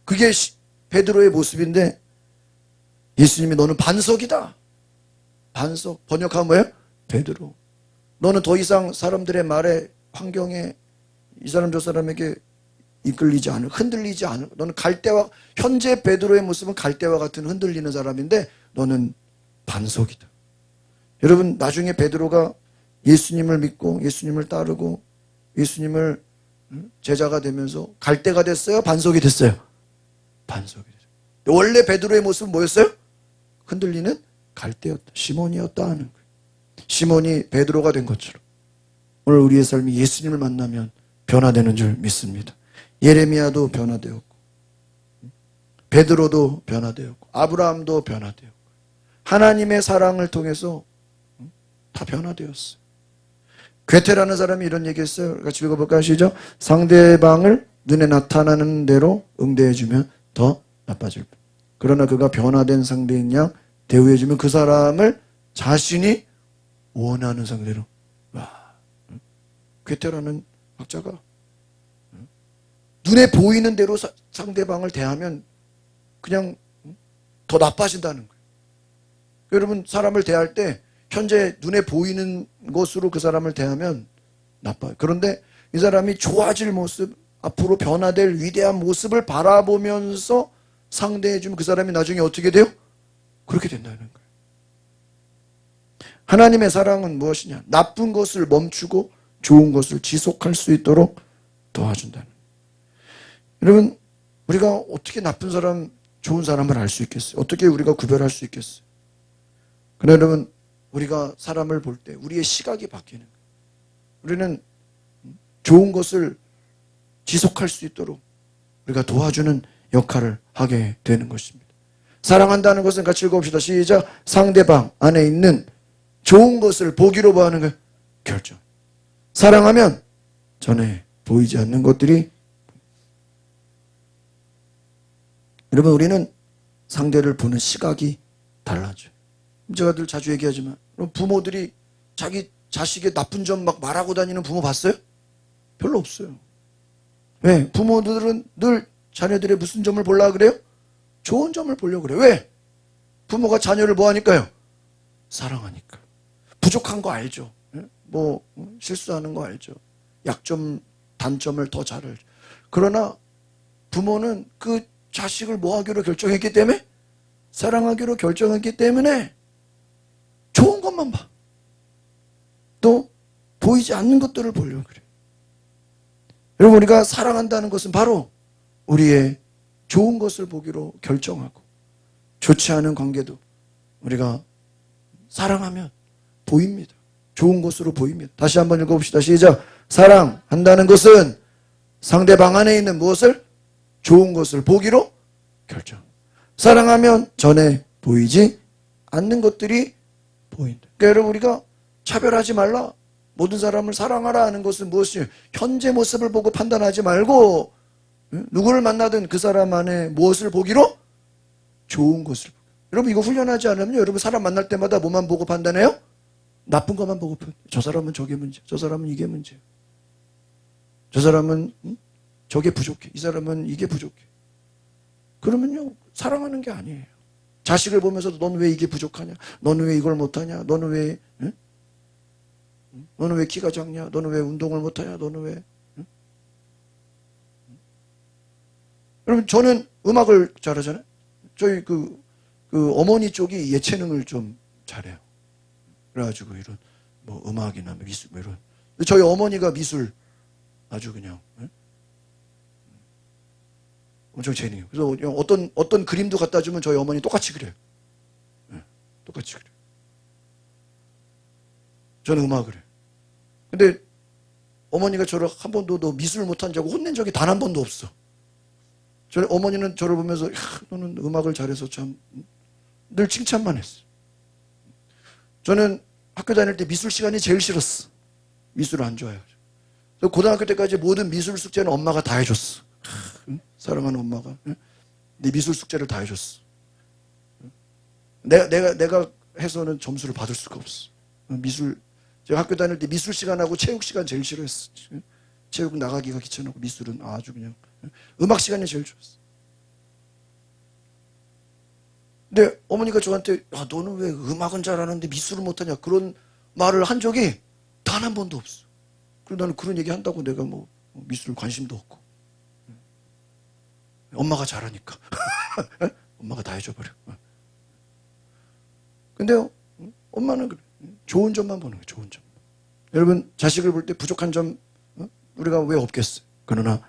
그게 베드로의 모습인데 예수님이 너는 반석이다. 반석. 번역하면 뭐예요? 베드로. 너는 더 이상 사람들의 말에 환경에 이 사람 저 사람에게 이끌리지 않을, 흔들리지 않을. 너는 갈대와, 현재 베드로의 모습은 갈대와 같은 흔들리는 사람인데 너는 반석이다. 여러분 나중에 베드로가 예수님을 믿고 예수님을 따르고 예수님을 제자가 되면서 갈대가 됐어요? 반석이 됐어요? 반석이 됐어요. 원래 베드로의 모습은 뭐였어요? 흔들리는 갈대였다. 시몬이었다 하는 거예요. 시몬이 베드로가 된 것처럼 오늘 우리의 삶이 예수님을 만나면 변화되는 줄 믿습니다. 예레미야도 변화되었고 베드로도 변화되었고 아브라함도 변화되었고 하나님의 사랑을 통해서 다 변화되었어요. 괴테라는 사람이 이런 얘기했어요. 같이 읽어볼까요? 시작. 상대방을 눈에 나타나는 대로 응대해주면 더 나빠질 뿐. 그러나 그가 변화된 상대인 양 대우해주면 그 사람을 자신이 원하는 상대로. 와. 괴테라는 학자가 눈에 보이는 대로 상대방을 대하면 그냥 더 나빠진다는 거예요. 여러분 사람을 대할 때 현재 눈에 보이는 것으로 그 사람을 대하면 나빠요. 그런데 이 사람이 좋아질 모습, 앞으로 변화될 위대한 모습을 바라보면서 상대해주면 그 사람이 나중에 어떻게 돼요? 그렇게 된다는 거예요. 하나님의 사랑은 무엇이냐? 나쁜 것을 멈추고 좋은 것을 지속할 수 있도록 도와준다는 거예요. 여러분 우리가 어떻게 나쁜 사람, 좋은 사람을 알 수 있겠어요? 어떻게 우리가 구별할 수 있겠어요? 그러나 여러분 우리가 사람을 볼 때 우리의 시각이 바뀌는 거예요. 우리는 좋은 것을 지속할 수 있도록 우리가 도와주는 역할을 하게 되는 것입니다. 사랑한다는 것은 같이 읽어봅시다. 시작. 상대방 안에 있는 좋은 것을 보기로 뭐 하는 거예요? 결정. 사랑하면 전에 보이지 않는 것들이 여러분 우리는 상대를 보는 시각이 달라져요. 제가 늘 자주 얘기하지만 부모들이 자기 자식의 나쁜 점 막 말하고 다니는 부모 봤어요? 별로 없어요. 왜? 부모들은 늘 자녀들의 무슨 점을 보려고 그래요? 좋은 점을 보려고 그래요. 왜? 부모가 자녀를 뭐 하니까요? 사랑하니까. 부족한 거 알죠. 뭐 실수하는 거 알죠. 약점, 단점을 더 잘 알죠. 그러나 부모는 그 자식을 뭐 하기로 결정했기 때문에 사랑하기로 결정했기 때문에 좋은 것만 봐. 또 보이지 않는 것들을 보려고 그래요. 여러분 우리가 사랑한다는 것은 바로 우리의 좋은 것을 보기로 결정하고 좋지 않은 관계도 우리가 사랑하면 보입니다. 좋은 것으로 보입니다. 다시 한번 읽어봅시다. 시작. 사랑한다는 것은 상대방 안에 있는 무엇을? 좋은 것을 보기로 결정. 사랑하면 전에 보이지 않는 것들이 보인다. 그러니까 여러분 우리가 차별하지 말라. 모든 사람을 사랑하라 하는 것은 무엇이에요? 현재 모습을 보고 판단하지 말고 누구를 만나든 그 사람 안에 무엇을 보기로? 좋은 것을. 여러분 이거 훈련하지 않으면 여러분 사람 만날 때마다 뭐만 보고 판단해요? 나쁜 것만 보고 저 사람은 저게 문제, 저 사람은 이게 문제, 저 사람은 저게 부족해, 이 사람은 이게 부족해. 그러면요 사랑하는 게 아니에요. 자식을 보면서도 너는 왜 이게 부족하냐? 너는 왜 이걸 못하냐? 너는 왜 응? 너는 왜 키가 작냐? 너는 왜 운동을 못하냐? 너는 왜 응? 여러분 저는 음악을 잘하잖아요. 저희 그 어머니 쪽이 예체능을 좀 잘해요. 그래가지고 이런 뭐 음악이나 미술 뭐 이런. 저희 어머니가 미술 아주 그냥 응? 엄청 재능이에요. 그래서 그냥 어떤 그림도 갖다 주면 저희 어머니 똑같이 그려요. 응, 똑같이 그려요. 저는 음악을 해요. 근데 어머니가 저를 한 번도 너 미술 못한 자고 혼낸 적이 단 한 번도 없어. 저희 어머니는 저를 보면서 야, 너는 음악을 잘해서 참 늘 칭찬만 했어. 저는 학교 다닐 때 미술 시간이 제일 싫었어. 미술을 안 좋아해요. 그래서 고등학교 때까지 모든 미술 숙제는 엄마가 다 해줬어. 응? 사랑하는 엄마가 응? 내 미술 숙제를 다 해줬어. 응? 내가 해서는 점수를 받을 수가 없어. 미술 제가 학교 다닐 때 미술 시간하고 체육 시간 제일 싫어했어. 응? 체육 나가기가 귀찮고 미술은 아주 그냥 응? 음악 시간이 제일 좋았어. 근데 어머니가 저한테 야, 너는 왜 음악은 잘하는데 미술을 못하냐 그런 말을 한 적이 단 한 번도 없어. 그리고 나는 그런 얘기 한다고 내가 뭐 미술 관심도 없고 엄마가 잘하니까 엄마가 다 해줘버려. 근데요 엄마는 그래. 좋은 점만 보는 거예요. 좋은 점. 여러분 자식을 볼 때 부족한 점 우리가 왜 없겠어요. 그러나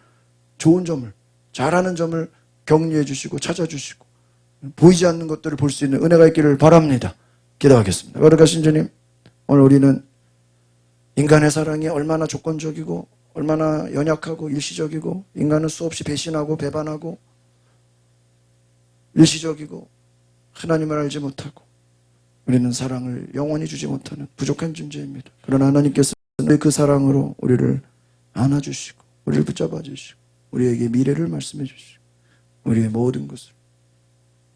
좋은 점을 잘하는 점을 격려해 주시고 찾아주시고 보이지 않는 것들을 볼 수 있는 은혜가 있기를 바랍니다. 기도하겠습니다. 거룩하신 주님, 오늘 우리는 인간의 사랑이 얼마나 조건적이고 얼마나 연약하고 일시적이고 인간은 수없이 배신하고 배반하고 일시적이고 하나님을 알지 못하고 우리는 사랑을 영원히 주지 못하는 부족한 존재입니다. 그러나 하나님께서는 그 사랑으로 우리를 안아주시고 우리를 붙잡아 주시고 우리에게 미래를 말씀해 주시고 우리의 모든 것을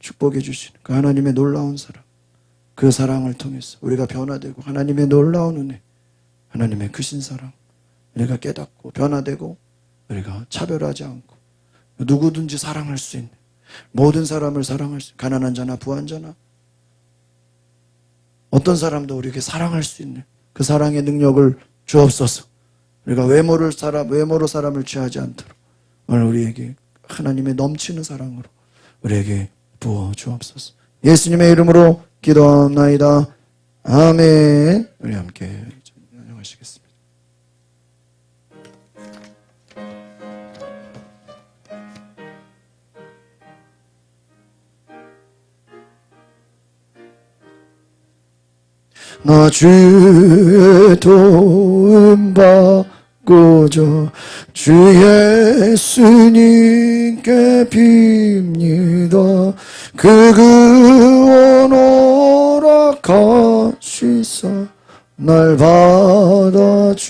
축복해 주시는 그 하나님의 놀라운 사랑, 그 사랑을 통해서 우리가 변화되고 하나님의 놀라운 은혜, 하나님의 크신 사랑 우리가 깨닫고 변화되고 우리가 차별하지 않고 누구든지 사랑할 수 있는 모든 사람을 사랑할 수 있는 가난한 자나 부한 자나 어떤 사람도 우리에게 사랑할 수 있는 그 사랑의 능력을 주옵소서. 우리가 외모로 사람을 취하지 않도록 오늘 우리에게 하나님의 넘치는 사랑으로 우리에게 부어 주옵소서. 예수님의 이름으로 기도하옵나이다. 아멘. 우리 함께 찬양하시겠습니다. 나 주의 도움 받고자 주 예수님께 빕니다. 그 구원 허락하시사 날 받아주소서.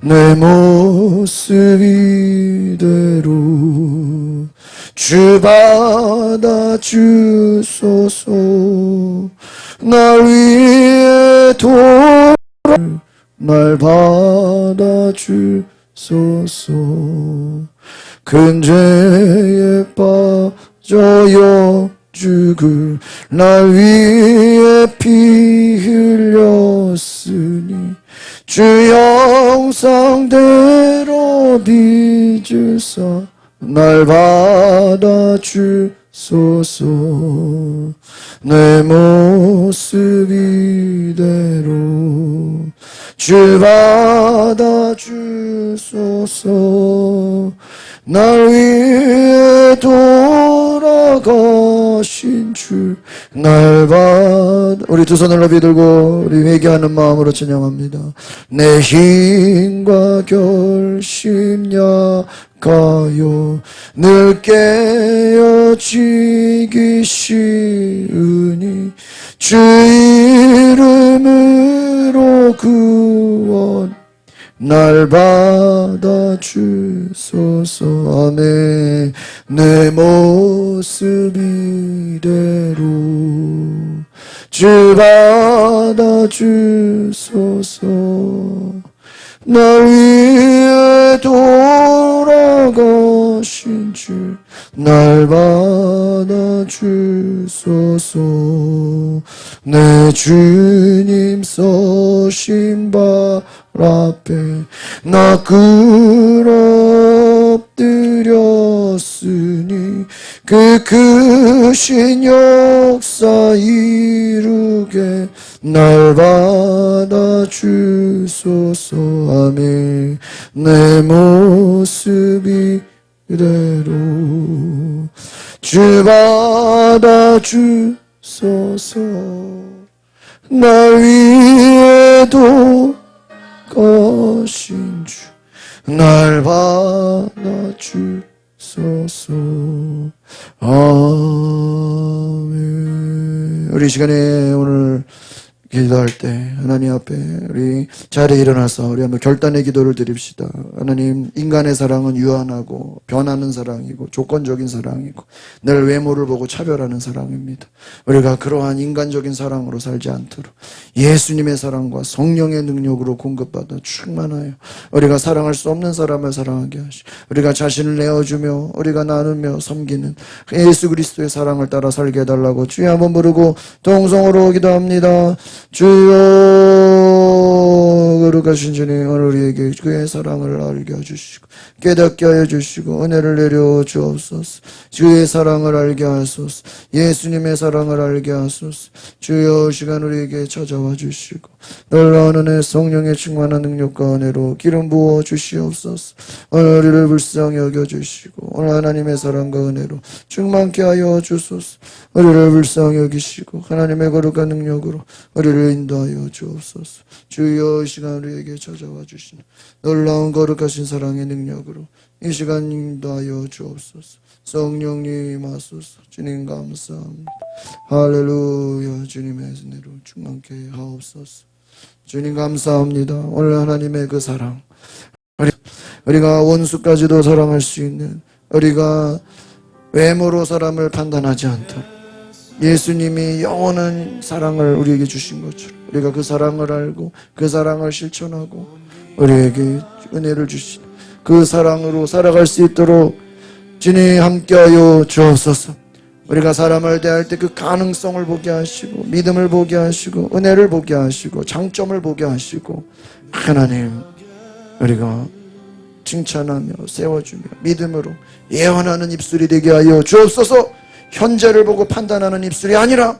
내 모습 이대로 주 받아주소서. 날 위해 날 받아주소서. 큰 죄에 빠져요 죽을 날 위해 피 흘렸으니 주 형상대로 빚으사 날 받아주소서. 내 모습 이대로 주 받아주소서. 날 위해 돌아가신 주 날 받아. 우리 두 손을 높이 들고 우리 회개하는 마음으로 찬양합니다. 내 힘과 결심 약하여 늘 깨어지기 쉬우니 주 이름으로 구원 날 받아주소서. 아멘. 내 모습 이대로 주 받아주소서. 날 위해 돌아가신 주 날 받아주소서. 주소서. 내 주님 서신 발 앞에 나 엎드렸으니 그 크신 역사 이루게 날 받아 주소서. 아멘. 내 모습이 그대로 주 받아 주소서. 날 위에도 거신 주 날 받아 주소서. 아멘. 우리 시간에 오늘 기도할 때 하나님 앞에 우리 자리에 일어나서 우리 한번 결단의 기도를 드립시다. 하나님, 인간의 사랑은 유한하고 변하는 사랑이고 조건적인 사랑이고 늘 외모를 보고 차별하는 사랑입니다. 우리가 그러한 인간적인 사랑으로 살지 않도록 예수님의 사랑과 성령의 능력으로 공급받아 충만하여 우리가 사랑할 수 없는 사람을 사랑하게 하시고 우리가 자신을 내어주며 우리가 나누며 섬기는 예수 그리스도의 사랑을 따라 살게 해달라고 주여 한번 부르고 동성으로 기도합니다. 주여, 거룩하신 주님, 오늘 우리에게 그의 사랑을 알게 해주시고 깨닫게 하여 주시고 은혜를 내려 주옵소서. 주의 사랑을 알게 하소서. 예수님의 사랑을 알게 하소서. 주여, 시간 우리에게 찾아와 주시고 놀라운 은혜 성령의 충만한 능력과 은혜로 기름 부어 주시옵소서. 오늘 우리를 불쌍히 여겨주시고 오늘 하나님의 사랑과 은혜로 충만케 하여 주소서. 우리를 불쌍히 여기시고 하나님의 거룩한 능력으로 우리를 인도하여 주옵소서. 주여, 이 시간 우리에게 찾아와 주시는 놀라운 거룩하신 사랑의 능력으로 이 시간 인도하여 주옵소서. 성령님 하소서. 주님 감사합니다. 할렐루야. 주님의 은혜로 충만케 하옵소서. 주님 감사합니다. 오늘 하나님의 그 사랑, 우리가 원수까지도 사랑할 수 있는, 우리가 외모로 사람을 판단하지 않도록 예수님이 영원한 사랑을 우리에게 주신 것처럼 우리가 그 사랑을 알고 그 사랑을 실천하고 우리에게 은혜를 주신 그 사랑으로 살아갈 수 있도록 주님 함께하여 주옵소서. 우리가 사람을 대할 때 그 가능성을 보게 하시고 믿음을 보게 하시고 은혜를 보게 하시고 장점을 보게 하시고 하나님, 우리가 칭찬하며 세워주며 믿음으로 예언하는 입술이 되게 하여 주옵소서. 현재를 보고 판단하는 입술이 아니라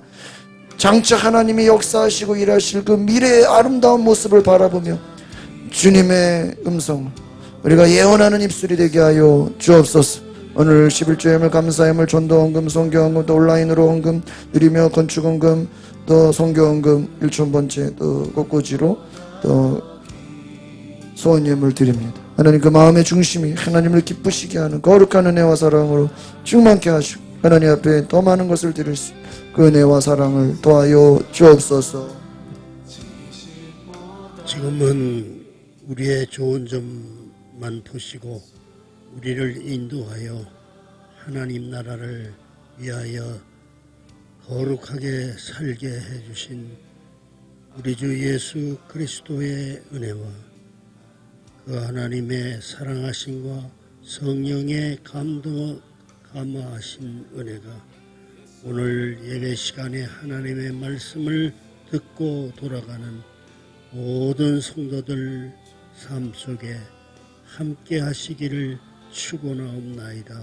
장차 하나님이 역사하시고 일하실 그 미래의 아름다운 모습을 바라보며 주님의 음성을 우리가 예언하는 입술이 되게 하여 주옵소서. 오늘 11조예물, 감사예물, 전도헌금, 선교헌금, 또 온라인으로 헌금 드리며 건축헌금, 또 선교헌금 1,000번째 또 꽃꽂이로 또 소원예물 드립니다. 하나님, 그 마음의 중심이 하나님을 기쁘시게 하는 거룩한 은혜와 사랑으로 충만케 하시고 하나님 앞에 더 많은 것을 드릴 수 있는 그 은혜와 사랑을 더하여 주옵소서. 지금은 우리의 좋은 점만 보시고 우리를 인도하여 하나님 나라를 위하여 거룩하게 살게 해주신 우리 주 예수 그리스도의 은혜와 그 하나님의 사랑하심과 성령의 감화하신 은혜가 오늘 예배 시간에 하나님의 말씀을 듣고 돌아가는 모든 성도들 삶 속에 함께 하시기를 축원하옵나이다.